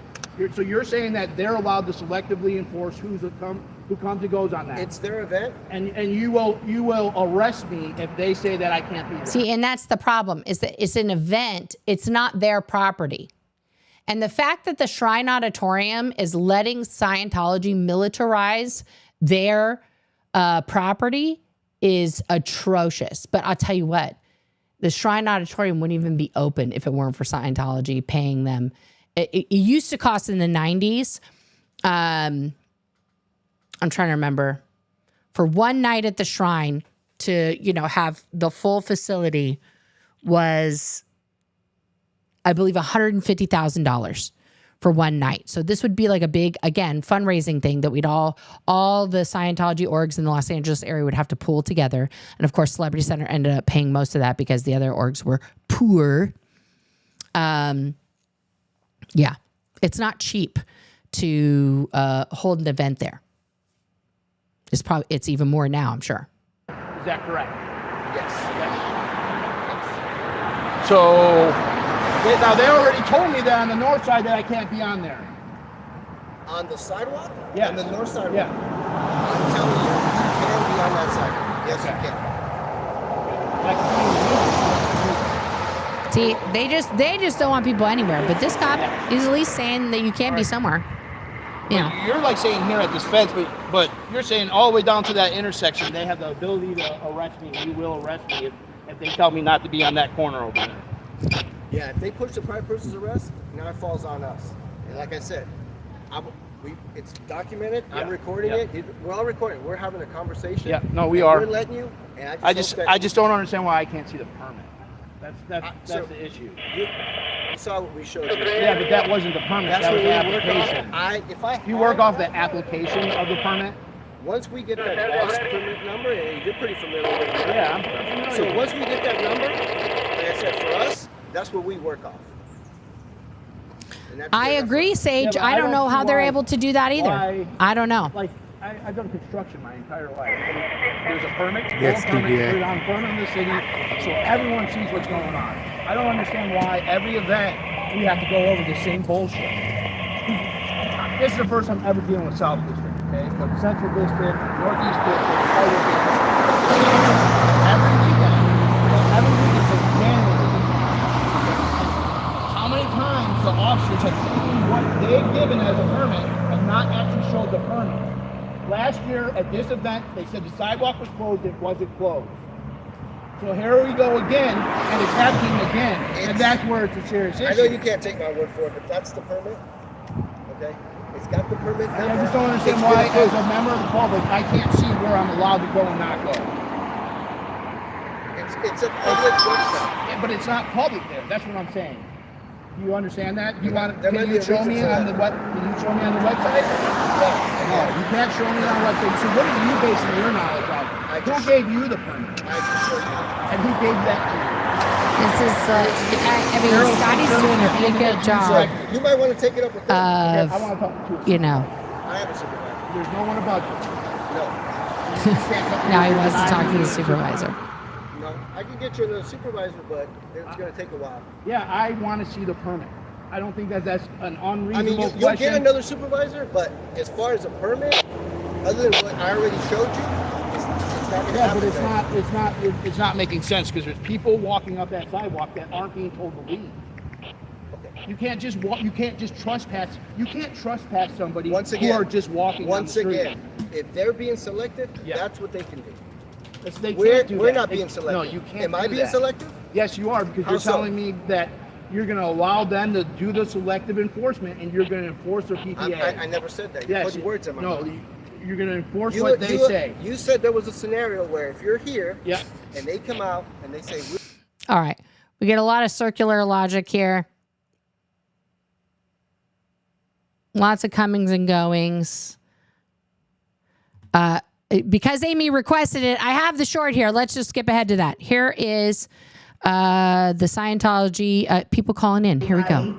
So you're saying that they're allowed to selectively enforce who comes and goes on that. It's their event. And you will arrest me if they say that I can't be there. See, and that's the problem, is that it's an event. It's not their property. And the fact that the Shrine Auditorium is letting Scientology militarize their property is atrocious. But I'll tell you what, the Shrine Auditorium wouldn't even be open if it weren't for Scientology paying them. It used to cost in the 90s. I'm trying to remember. For one night at the Shrine to, have the full facility was, I believe, $150,000 for one night. So this would be like a big, again, fundraising thing that we'd all the Scientology orgs in the Los Angeles area would have to pool together. And of course, Celebrity Center ended up paying most of that because the other orgs were poor. Yeah, it's not cheap to hold an event there. It's even more now, I'm sure. Is that correct? Yes. So now they already told me that on the north side that I can't be on there. On the sidewalk? Yeah. On the north sidewalk? Yeah. I'm telling you, you can be on that sidewalk. Yes, you can. See, they just don't want people anywhere. But this cop is at least saying that you can't be somewhere. You're like saying here at this fence, but you're saying all the way down to that intersection, they have the ability to arrest me. You will arrest me if they tell me not to be on that corner over there. Yeah, if they push the private person's arrest, now it falls on us. And like I said, it's documented. I'm recording it. We're all recording. We're having a conversation. Yeah, no, we are. We're letting you. And I just don't understand why I can't see the permit. That's the issue. You saw what we showed you. Yeah, but that wasn't the permit. That's that was what the we work application. off. You work off the application of the permit. Once we get that box permit number, and you're pretty familiar with it. Yeah, I'm familiar. So once we get that number, like I said, for us, that's what we work off. I agree, Sage. Yeah, I don't know how they're why- able to do that either. why- I don't know. Like, I've done construction my entire life. There's a permit, Yes, permit, DBA. put it on front of the city, so everyone sees what's going on. I don't understand why every event we have to go over the same bullshit. This is the first time ever dealing with South District, okay? But Central District, Northeast District, Outer District. Every weekend, every week it's a manual. How many times the officers have seen what they've given as a permit and not actually showed the permit? Last year at this event, they said the sidewalk was closed, it wasn't closed. So here we go again, and it's happening again, and that's where it's a serious issue. I know you can't take my word for it, but that's the permit. Okay? It's got the permit number. And I just don't understand It's why, been as approved. a member of the public, I can't see where I'm allowed to go and not go. It's a public website. Yeah, but it's not public there. That's what I'm saying. Do you understand that? You want? There might Can be you a show reason me for on that. the what? Can you show me on the website? No, you can't show me on the website. So what are you basing your knowledge on? Who gave you the permit? And who gave that to you? This is, I mean, Scotty's doing a pretty good job You might want to take it up with them. I want to talk to you. you know. I have a supervisor. There's no one above you. No. Now he wants to talk to the supervisor. No. I can get you the supervisor, but it's going to take a while. Yeah, I want to see the permit. I don't think that that's an unreasonable I mean, you'll question. get another supervisor, but as far as a permit, other than what I already showed you, it's not going to happen. But it's not making sense because there's people walking up that sidewalk that aren't being told to leave. Okay. You can't just walk. You can't just trespass. You can't trespass somebody Once who again, are just walking. Once down the street. again, if they're being selective, Yeah. that's what they can do. They We're can't do we're that. not They- being selective. No, you can't. Am I do being that. selective? Yes, you are, because How you're so? telling me that you're going to allow them to do the selective enforcement, and you're going to enforce their PPA. I never said that. You're putting words in my mouth. No, you're going to enforce what they say. You said there was a scenario where if you're here, Yeah. and they come out and they say, All right. We get a lot of circular logic here. Lots of comings and goings. Because Amy requested it, I have the short here. Let's just skip ahead to that. Here is the Scientology people calling in. Here we go.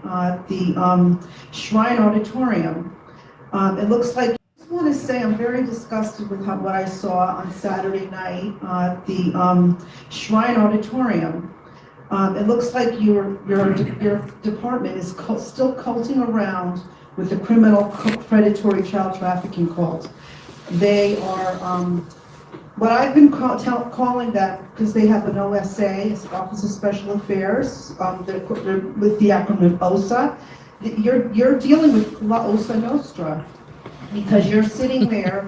The Shrine Auditorium. It looks like, I just want to say I'm very disgusted with what I saw on Saturday night at the Shrine Auditorium. It looks like your department is still culting around with the criminal predatory child trafficking cult. They are, what I've been calling that, because they have an OSA, it's Office of Special Affairs, they're with the acronym OSA. You're dealing with La Osa Nostra, because you're sitting there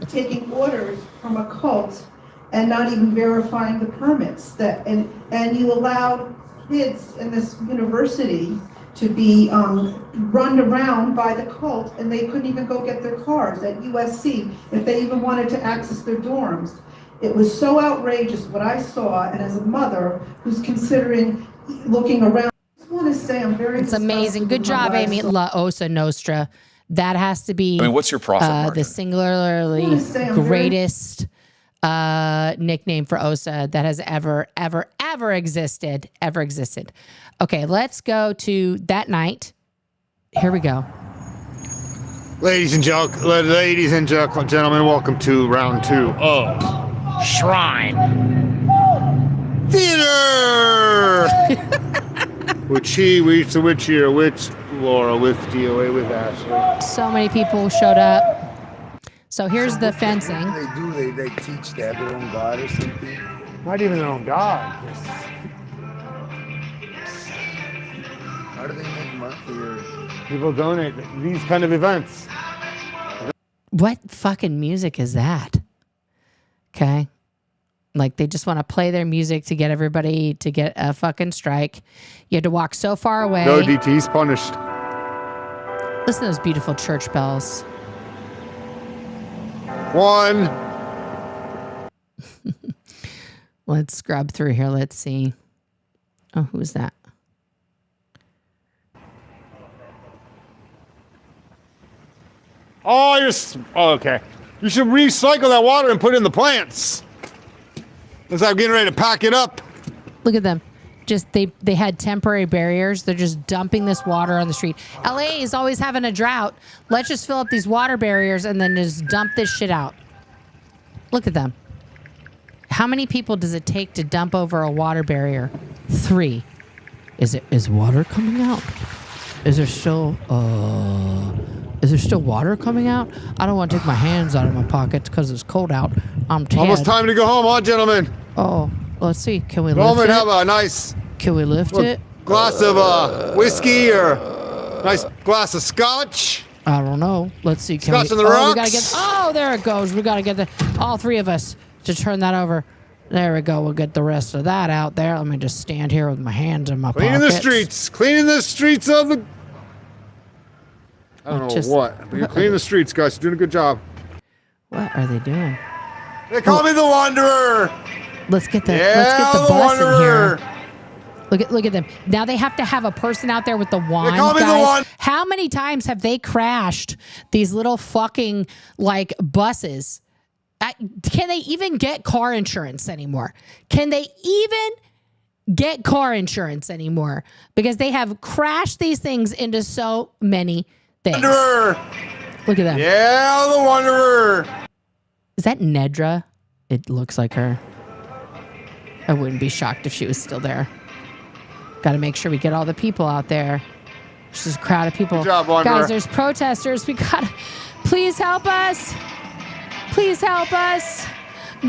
taking orders from a cult and not even verifying the permits. And you allowed kids in this university to be run around by the cult, and they couldn't even go get their cars at USC if they even wanted to access their dorms. It was so outrageous what I saw, and as a mother who's considering looking around, I just want to say I'm very It's amazing. Good job, Amy. La Osa Nostra. That has to be what's your profit margin? the singularly greatest nickname for OSA that has ever existed. Okay, let's go to that night. Here we go. Ladies and gentlemen, welcome to round 2 of Shrine Theater. Which the witch here, which Laura, with DOA, with Ashley. So many people showed up. So here's the fencing. They teach they have their own god or something. Not even their own god. How do they make money? People donate these kind of events. What fucking music is that? Okay. Like they just want to play their music to get everybody to get a fucking strike. You had to walk so far away. No, DT's punished. Listen to those beautiful church bells. One. Let's scrub through here. Let's see. Oh, who's that? Okay. You should recycle that water and put it in the plants. Looks like I'm getting ready to pack it up. Look at them. Just they had temporary barriers. They're just dumping this water on the street. LA is always having a drought. Let's just fill up these water barriers and then just dump this shit out. Look at them. How many people does it take to dump over a water barrier? 3. Is water coming out? Is there still water coming out? I don't want to take my hands out of my pockets because it's cold out. I'm tan. Almost time to go home, huh, gentlemen? Oh, let's see. Can we Go lift home and it? have a nice Can we lift it? glass of whiskey or nice glass of scotch. I don't know. Let's see. Can Scotch we, on the we gotta rocks. get. Oh, there it goes. We gotta get all 3 of us to turn that over. There we go. We'll get the rest of that out there. Let me just stand here with my hands in my Cleaning pockets. the streets. Cleaning the streets of the... I don't know what. But you're cleaning the streets, guys. You're doing a good job. What are they doing? They call me the Wanderer. Let's get the Yeah, bus Wanderer. in here. Look at them. Now they have to have a person out there with the wand, call me the guys. wand. How many times have they crashed these little fucking like buses? Can they even get car insurance anymore? Can they even get car insurance anymore? Because they have crashed these things into so many things. Wanderer. Look at them. Yeah, the Wanderer. Is that Nedra? It looks like her. I wouldn't be shocked if she was still there. Got to make sure we get all the people out there. There's just a crowd of people. Good job, Wanderer. Guys, there's protesters. We got to... Please help us. Please help us.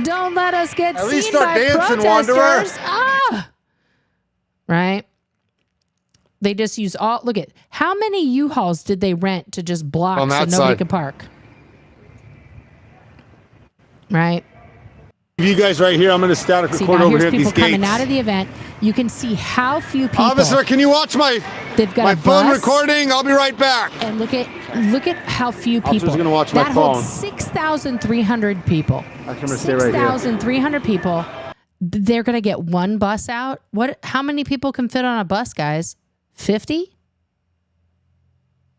Don't let us get At seen least start by dancing, protesters. Wanderer. Ah! Right? They just use all... Look at... How many U-Hauls did they rent to just block On so that nobody side. could park? Right? You guys right here. I'm going to static See, record now over here's here at these people coming gates. out of the event. You can see how few people... Officer, can you watch my They've got my a phone bus. recording? I'll be right back. And look at how few people. Officer's gonna watch my that holds phone. 6,300 people. I'm gonna stay right here. 6,300 people. They're gonna get one bus out. What? How many people can fit on a bus, guys? 50?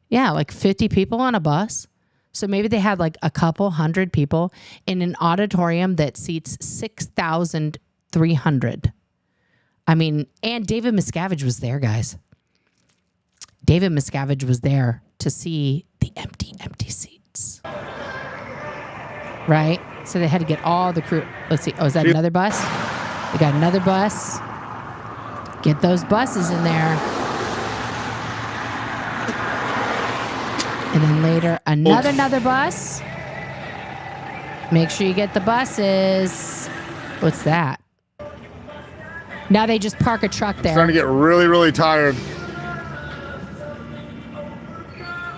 Yeah, like 50 people on a bus. So maybe they had like a couple hundred people in an auditorium that seats 6,300. I mean, and David Miscavige was there, guys. David Miscavige was there to see the empty seats. Right? So they had to get all the crew. Let's see. Oh, is that another bus? They got another bus. Get those buses in there. And then later, another bus. Make sure you get the buses. What's that? Now they just park a truck there. Starting to get really, really tired.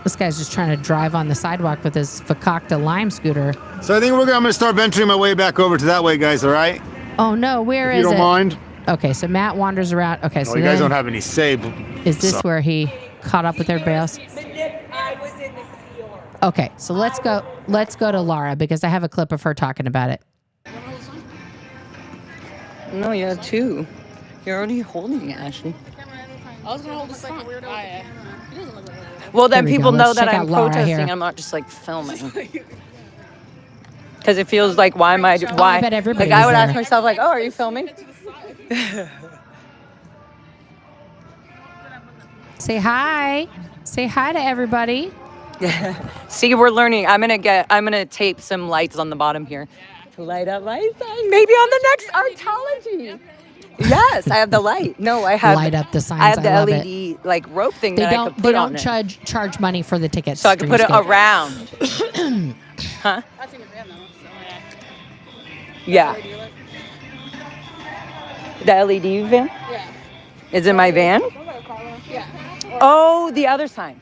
This guy's just trying to drive on the sidewalk with his Fakakta lime scooter. So I think I'm going to start venturing my way back over to that way, guys, all right? Oh, no. Where If is you don't it? mind. Okay, so Matt wanders around. Okay, so you guys then- don't have any say. Is this where he caught up with everybody else? Okay, so let's go to Laura because I have a clip of her talking about it. No, you have two. You're already holding it, Ashley. I was gonna hold this phone. Well, then Here we people go. know Let's that check I'm out Laura protesting. here. I'm not just like filming. Because it feels like, why am I? I Why? bet everybody Like I was would ask there. myself, like, oh, are you filming? Say hi. Say hi to everybody. See, we're learning. I'm gonna tape some lights on the bottom here to light up my sign. Maybe on the next Artology. Yes, I have the light. No, I have Light up the signs. I have the love LED it. like rope thing They that I could put they on don't it. charge money for the tickets. So I could put it Dreamscape. around. Huh? Yeah. The LED van? Yeah. Is it my van? Yeah. Oh, the other sign.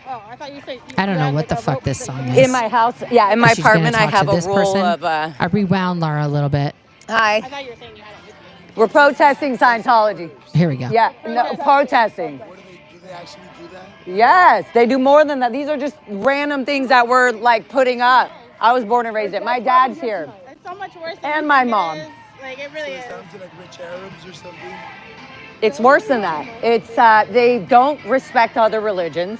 Oh, I thought you said. I don't know what the fuck this song is. In my house, yeah, in my She's gonna apartment, I talk to have a this roll person. of. I rewound Laura a little bit. Hi. I thought you were saying you had it with you. We're protesting Scientology. Here we go. Yeah, no, protesting. Do they actually do that? Yes, they do more than that. These are just random things that we're like putting up. I was born and raised it. My dad's here. It's so much worse. And my mom. Like it really is. Sounds like rich Arabs or something. It's worse than that. It's they don't respect other religions.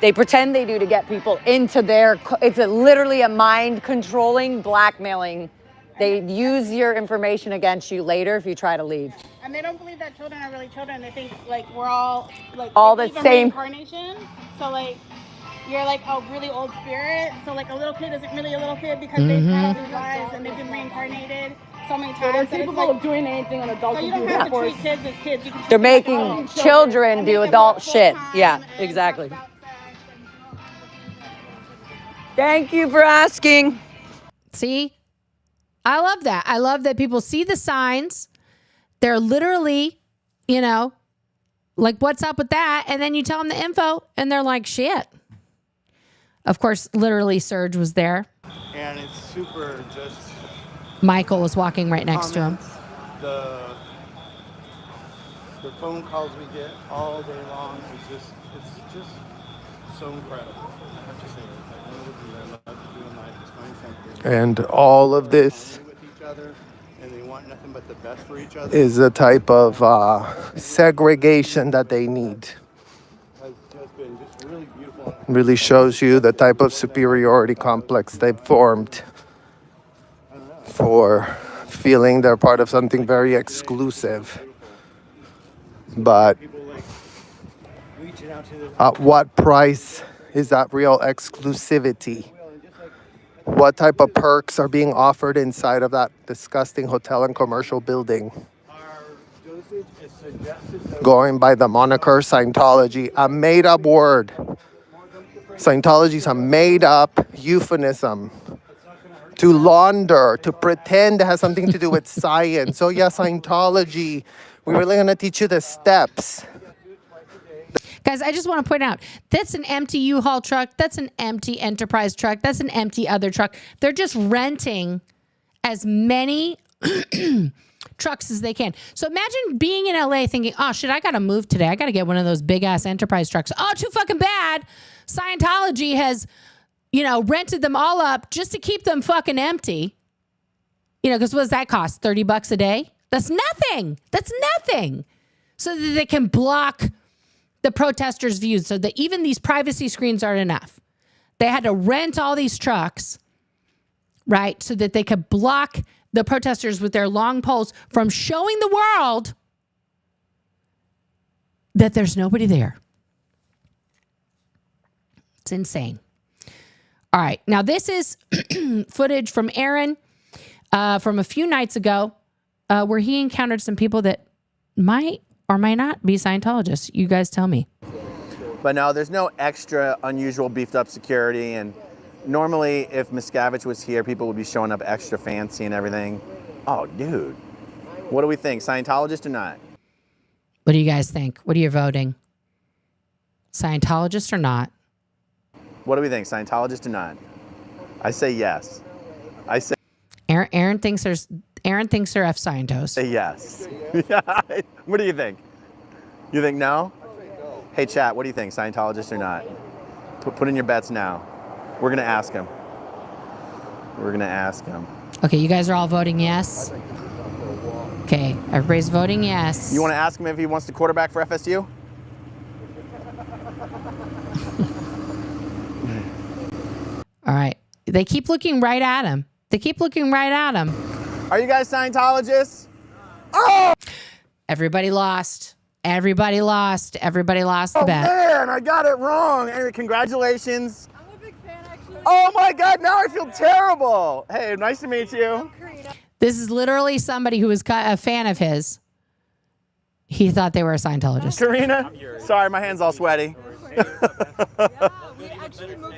They pretend they do to get people into their. It's literally a mind controlling, blackmailing. They use your information against you later if you try to leave. And they don't believe that children are really children. They think like we're all like All they the believe in same- reincarnation. So like you're like a really old spirit. So like a little kid isn't really a little kid because they've had all these lives and they've been reincarnated so many times. They're capable of doing anything an adult So you can don't do. have to treat kids as kids. You can treat They're them making like adult children do adult shit. Yeah, exactly. Thank you for asking. See? I love that. I love that people see the signs. They're literally, you know, like, what's up with that? And then you tell them the info and they're like, shit. Of course, literally Serge was there. And it's super just Michael was walking right next to him. the phone calls we get all day long is it's just so incredible. I have to say it. I love to do in life, just find something. And all of this With each other and they want nothing but the best for each other. is the type of segregation that they need. Has been just really beautiful. Really shows you the type of superiority complex they've formed for feeling they're part of something very exclusive. But at what price is that real exclusivity? What type of perks are being offered inside of that disgusting hotel and commercial building? Going by the moniker Scientology, a made-up word. Scientology is a made-up euphemism to launder, to pretend it has something to do with science. So yeah, Scientology, we're really going to teach you the steps. Guys, I just want to point out, that's an empty U-Haul truck. That's an empty Enterprise truck. That's an empty other truck. They're just renting as many trucks as they can. So imagine being in LA thinking, oh, shit, I got to move today. I got to get one of those big-ass Enterprise trucks. Oh, too fucking bad. Scientology has, rented them all up just to keep them fucking empty. Because what does that cost? $30 a day? That's nothing. That's nothing. So that they can block the protesters' views, so that even these privacy screens aren't enough. They had to rent all these trucks, right, so that they could block the protesters with their long poles from showing the world that there's nobody there. It's insane. All right. Now, this is footage from Aaron from a few nights ago where he encountered some people that might or might not be Scientologists. You guys tell me. But no, there's no extra unusual beefed up security. And normally if Miscavige was here, people would be showing up extra fancy and everything. Oh, dude. What do we think? Scientologist or not? What do you guys think? What are you voting? Scientologist or not? What do we think? Scientologist or not? I say yes. I say Aaron thinks they're F-Scientos. Say yes. What do you think? You think no? Hey, chat, what do you think? Scientologist or not? Put in your bets now. We're going to ask him. We're going to ask him. Okay, you guys are all voting yes? Okay, everybody's voting yes. You want to ask him if he wants to quarterback for FSU? All right. They keep looking right at him. They keep looking right at him. Are you guys Scientologists? Oh! Everybody lost. Everybody lost. Everybody lost the bet. Oh, man, I got it wrong. Anyway, congratulations. I'm a big fan, actually. Oh, my God, now I feel terrible. Hey, nice to meet you. This is literally somebody who was a fan of his. He thought they were a Scientologist. Karina? Sorry, my hand's all sweaty. We actually moved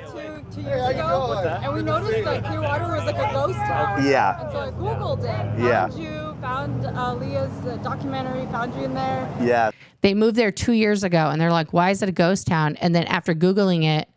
2 years ago, and we noticed that Clearwater was like a ghost town. Yeah. And so I Googled it. Yeah. Found you, found Leah's documentary, found you in there. Yeah. They moved there 2 years ago, and they're like, why is it a ghost town? And then after Googling it,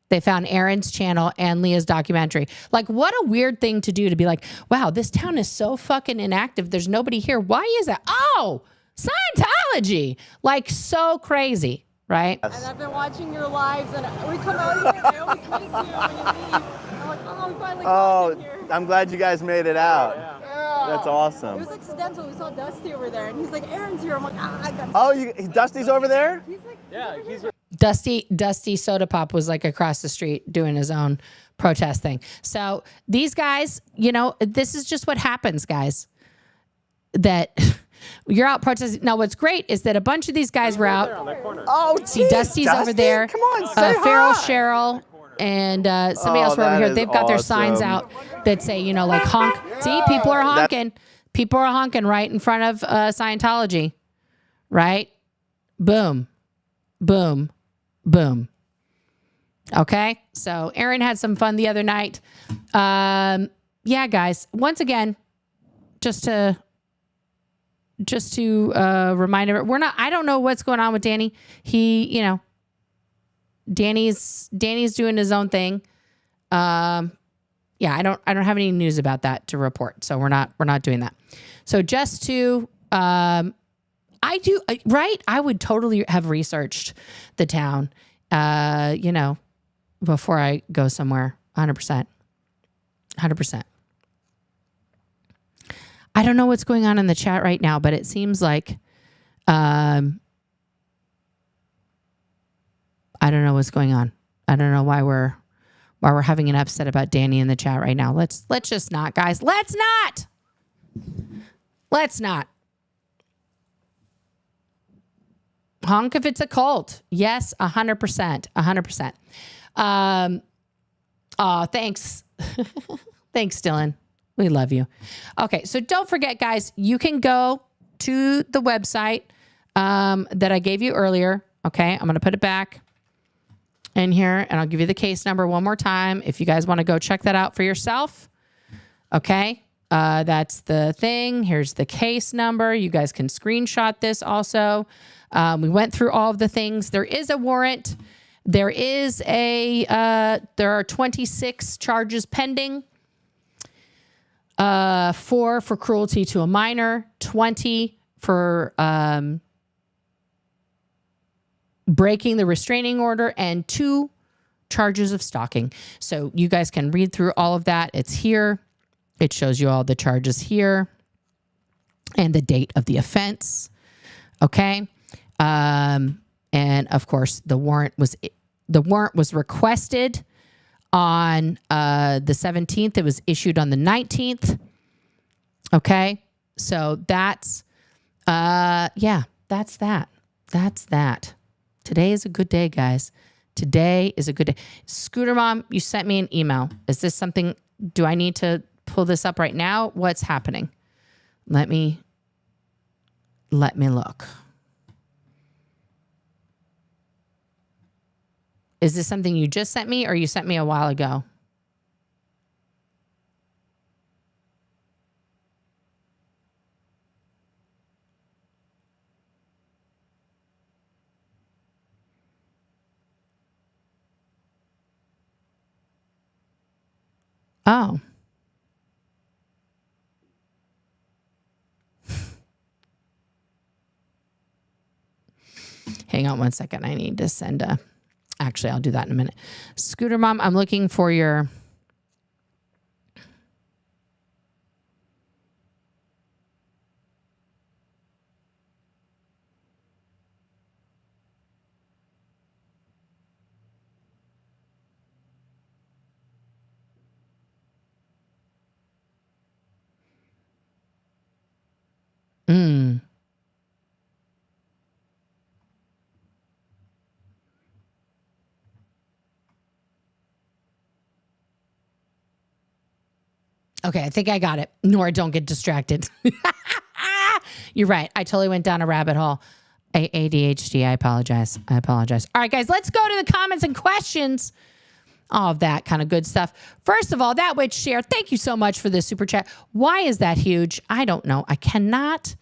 they found Aaron's channel and Leah's documentary. Like, what a weird thing to do, to be like, wow, this town is so fucking inactive. There's nobody here. Why is that? Oh, Scientology. Like, so crazy. Right? And I've been watching your lives, and we come out here, and I always miss you when you leave. I'm like, oh, we finally got in here. I'm glad you guys made it out. Yeah. That's It awesome. was accidental. We saw Dusty over there, and he's like, Aaron's here. I'm like, I got. Oh, Dusty's over there? He's like, yeah, he's. Dusty Soda Pop was like across the street doing his own protest thing. So these guys, this is just what happens, guys. That you're out protesting. Now, what's great is that a bunch of these guys were out. Oh, see, Dusty's over there. Come on, say Farrell, hi. Cheryl, and somebody else were over here. They've got their signs out that say, like honk. See, people are honking. People are honking right in front of Scientology. Right? Boom. Boom. Boom. Okay? So Aaron had some fun the other night. Yeah, guys. Once again, just to remind everyone, I don't know what's going on with Danny. He, Danny's doing his own thing. Yeah, I don't have any news about that to report. So we're not doing that. So just to, I would totally have researched the town, before I go somewhere. 100%. I don't know what's going on in the chat right now, but it seems like I don't know what's going on. I don't know why we're having an upset about Danny in the chat right now. Let's just not, guys. Let's not. Honk if it's a cult. Yes, 100%. 100%. Thanks. Thanks, Dylan. We love you. Okay, so don't forget, guys, you can go to the website that I gave you earlier. Okay, I'm going to put it back in here, and I'll give you the case number one more time if you guys want to go check that out for yourself. Okay, that's the thing. Here's the case number. You guys can screenshot this also. We went through all of the things. There is a warrant. There are 26 charges pending. 4 for cruelty to a minor, 20 for breaking the restraining order, and 2 charges of stalking. So you guys can read through all of that. It's here. It shows you all the charges here and the date of the offense. Okay. And of course, the warrant was requested on the 17th. It was issued on the 19th. Okay. So that's that's that. Today is a good day, guys. Today is a good day. Scooter Mom, you sent me an email. Is this something, do I need to pull this up right now? What's happening? Let me look. Is this something you just sent me or you sent me a while ago? Oh. Hang on one second. I need to send a... Actually, I'll do that in a minute. Scooter Mom, I'm looking for your... Okay, I think I got it. Nora, don't get distracted. You're right. I totally went down a rabbit hole. ADHD, I apologize. All right, guys, let's go to the comments and questions. All of that kind of good stuff. First of all, that which share. Thank you so much for this super chat. Why is that huge? I don't know. I cannot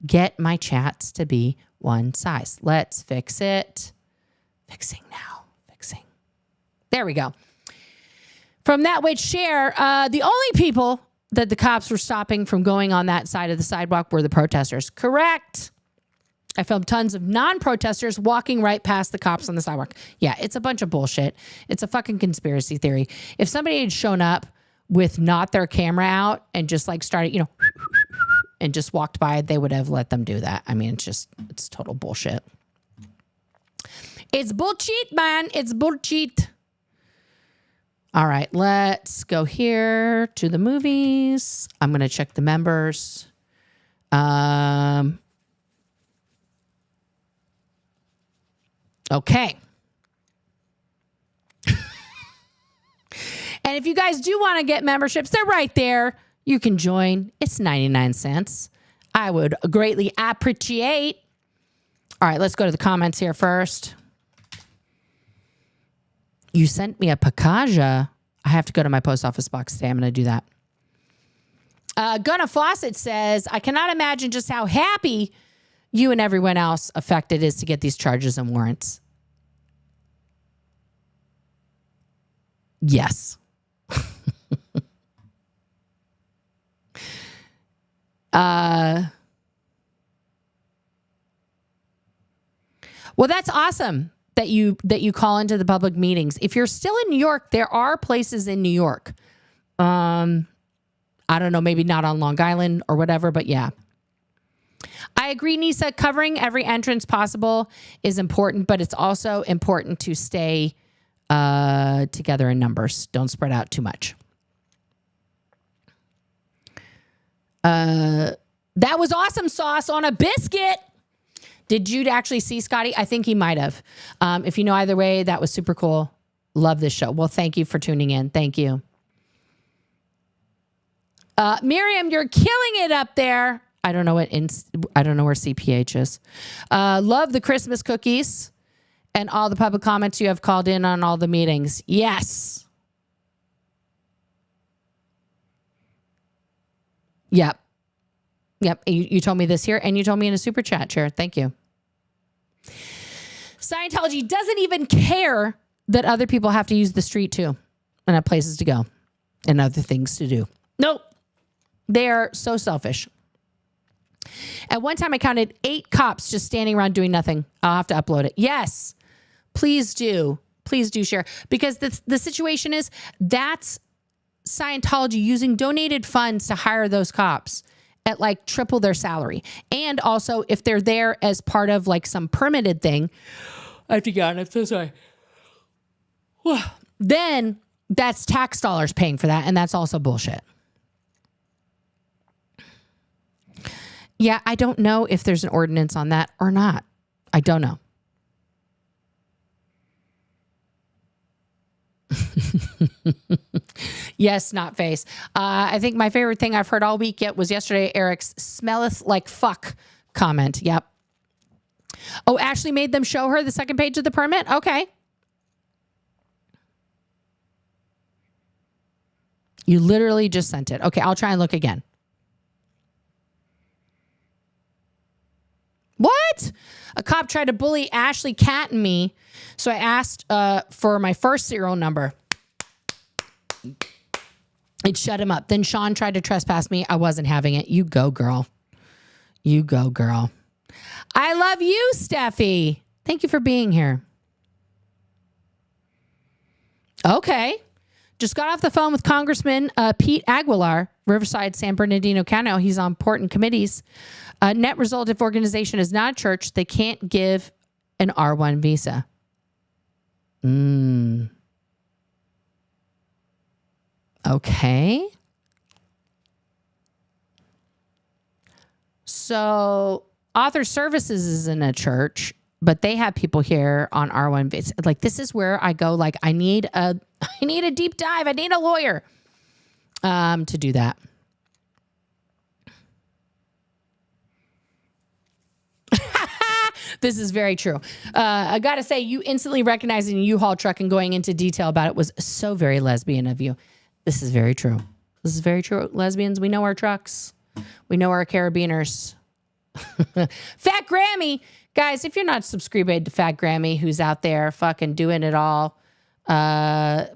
get my chats to be one size. Let's fix it. Fixing now. There we go. From that which share, the only people that the cops were stopping from going on that side of the sidewalk were the protesters. Correct. I filmed tons of non-protesters walking right past the cops on the sidewalk. Yeah, it's a bunch of bullshit. It's a fucking conspiracy theory. If somebody had shown up with not their camera out and just like started, and just walked by, they would have let them do that. I mean, it's total bullshit. It's bullshit, man. It's bullshit. All right, let's go here to the movies. I'm going to check the members. Okay. And if you guys do want to get memberships, they're right there. You can join. It's 99 cents. I would greatly appreciate. All right, let's go to the comments here first. You sent me a Pakaja. I have to go to my post office box today. I'm going to do that. Gunna Fawcett says, I cannot imagine just how happy you and everyone else affected is to get these charges and warrants. Yes. Well, that's awesome that you call into the public meetings. If you're still in New York, there are places in New York. I I don't know, maybe not on Long Island or whatever, but yeah. I agree, Nisa. Covering every entrance possible is important, but it's also important to stay together in numbers. Don't spread out too much. That was awesome sauce on a biscuit. Did you actually see Scotty? I think he might have. If you know either way, that was super cool. Love this show. Well, thank you for tuning in. Thank you. Miriam, you're killing it up there. I don't know where CPH is. Love the Christmas cookies and all the public comments you have called in on all the meetings. Yes. Yep. Yep. You told me this here, and you told me in a super chat, Chair. Thank you. Scientology doesn't even care that other people have to use the street too and have places to go and other things to do. Nope. They are so selfish. At one time, I counted 8 cops just standing around doing nothing. I'll have to upload it. Yes, please do. Please do share. Because the situation is that's Scientology using donated funds to hire those cops at like triple their salary. And also, if they're there as part of like some permitted thing, I have to get on. I'm so sorry. Then that's tax dollars paying for that. And that's also bullshit. Yeah, I don't know if there's an ordinance on that or not. I don't know. Yes, not face. I think my favorite thing I've heard all week yet was yesterday Eric's smelleth like fuck comment. Yep. Oh, Ashley made them show her the second page of the permit? Okay. You literally just sent it. Okay, I'll try and look again. What? A cop tried to bully Ashley, Kat, and me. So I asked for my first serial number. It shut him up. Then Sean tried to trespass me. I wasn't having it. You go, girl. You go, girl. I love you, Steffi. Thank you for being here. Okay. Just got off the phone with Congressman Pete Aguilar, Riverside, San Bernardino County. He's on important committees. Net result, if organization is not a church, they can't give an R1 visa. Okay. So Author Services is in a church, but they have people here on R1 visa. Like, this is where I go, like, I need a deep dive. I need a lawyer to do that. This is very true. I got to say, you instantly recognizing a U-Haul truck and going into detail about it was so very lesbian of you. This is very true. This is very true. Lesbians, we know our trucks. We know our carabiners. Fat Grammy. Guys, if you're not subscribed to Fat Grammy, who's out there fucking doing it all,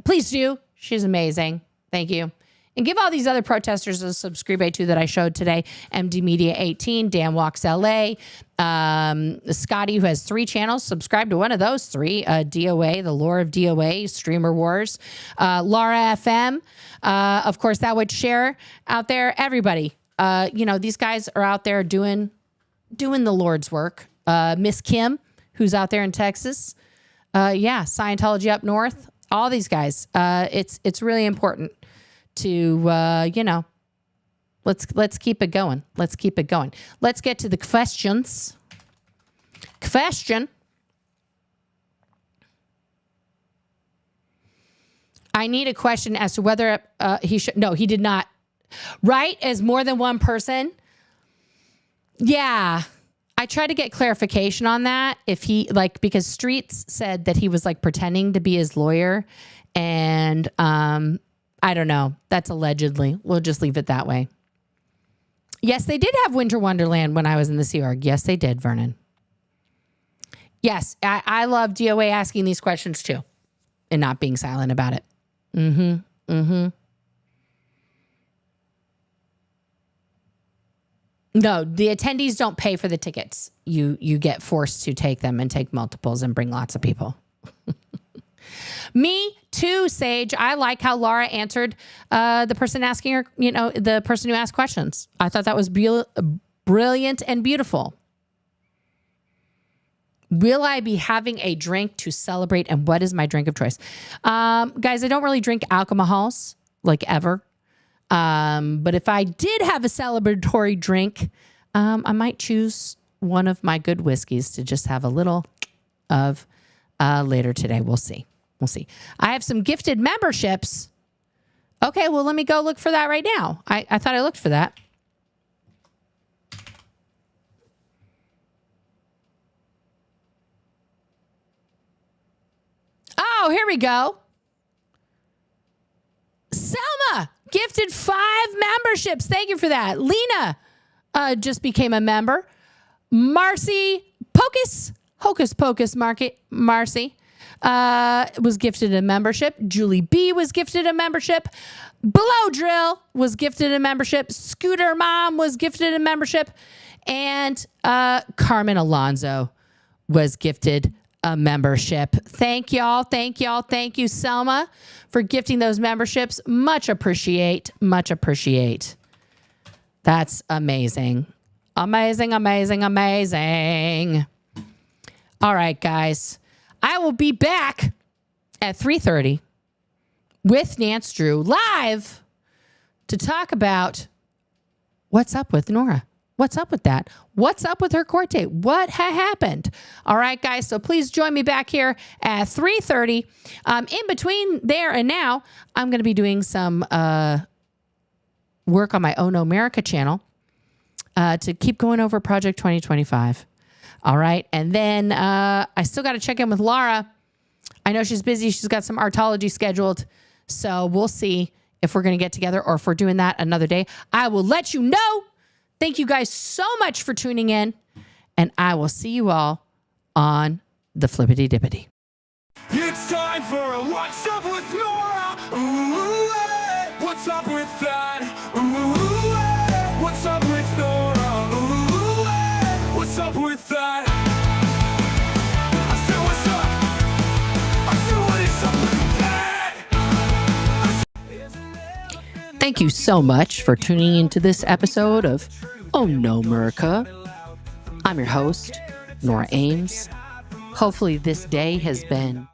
please do. She's amazing. Thank you. And give all these other protesters a subscribe to that I showed today. MD Media 18, Dan Walks LA, Scotty, who has 3 channels. Subscribe to one of those 3. DOA, the lore of DOA, Streamer Wars. Laura FM, of course, that would share out there. Everybody, these guys are out there doing the Lord's work. Miss Kim, who's out there in Texas. Scientology up north. All these guys. It's really important to let's keep it going. Let's keep it going. Let's get to the questions. Question. I need a question as to whether he should. No, he did not. Right? As more than one person. Yeah. I tried to get clarification on that. If he because Streets said that he was pretending to be his lawyer, and I don't know. That's allegedly. We'll just leave it that way. Yes, they did have Winter Wonderland when I was in the Sea Org. Yes, they did, Vernon. Yes, I love DOA asking these questions too and not being silent about it. No, the attendees don't pay for the tickets. You get forced to take them and take multiples and bring lots of people. Me too, Sage. I like how Laura answered the person asking her, the person who asked questions. I thought that was brilliant and beautiful. Will I be having a drink to celebrate? And what is my drink of choice? Guys, I don't really drink alcohols, like ever. But if I did have a celebratory drink, I might choose one of my good whiskeys to just have a little of later today. We'll see. We'll see. I have some gifted memberships. Okay, well, let me go look for that right now. I thought I looked for that. Oh, here we go. Selma gifted 5 memberships. Thank you for that. Lena just became a member. Marcy Hocus Pocus Marcy was gifted a membership. Julie B was gifted a membership. Blow Drill was gifted a membership. Scooter Mom was gifted a membership. And Carmen Alonso was gifted a membership. Thank y'all. Thank y'all. Thank you, Selma, for gifting those memberships. Much appreciate. Much appreciate. That's amazing. Amazing, amazing, amazing. All right, guys. I will be back at 3:30 with Nance Drew live to talk about what's up with Nora. What's up with that? What's up with her court date? What happened? All right, guys. So please join me back here at 3:30. In between there and now, I'm going to be doing some work on my Own America channel to keep going over Project 2025. All right. And then I still got to check in with Laura. I know she's busy. She's got some artology scheduled. So we'll see if we're going to get together or if we're doing that another day. I will let you know. Thank you guys so much for tuning in. And I will see you all on the Flippity Dippity. It's time for a What's Up with Nora. Ooh, hey. What's up with that? Ooh, hey. What's up with Nora? Ooh, hey. What's up with that? I said what's up? I said what is up with that? Thank you so much for tuning into this episode of Oh No America. I'm your host, Nora Ames. Hopefully this day has been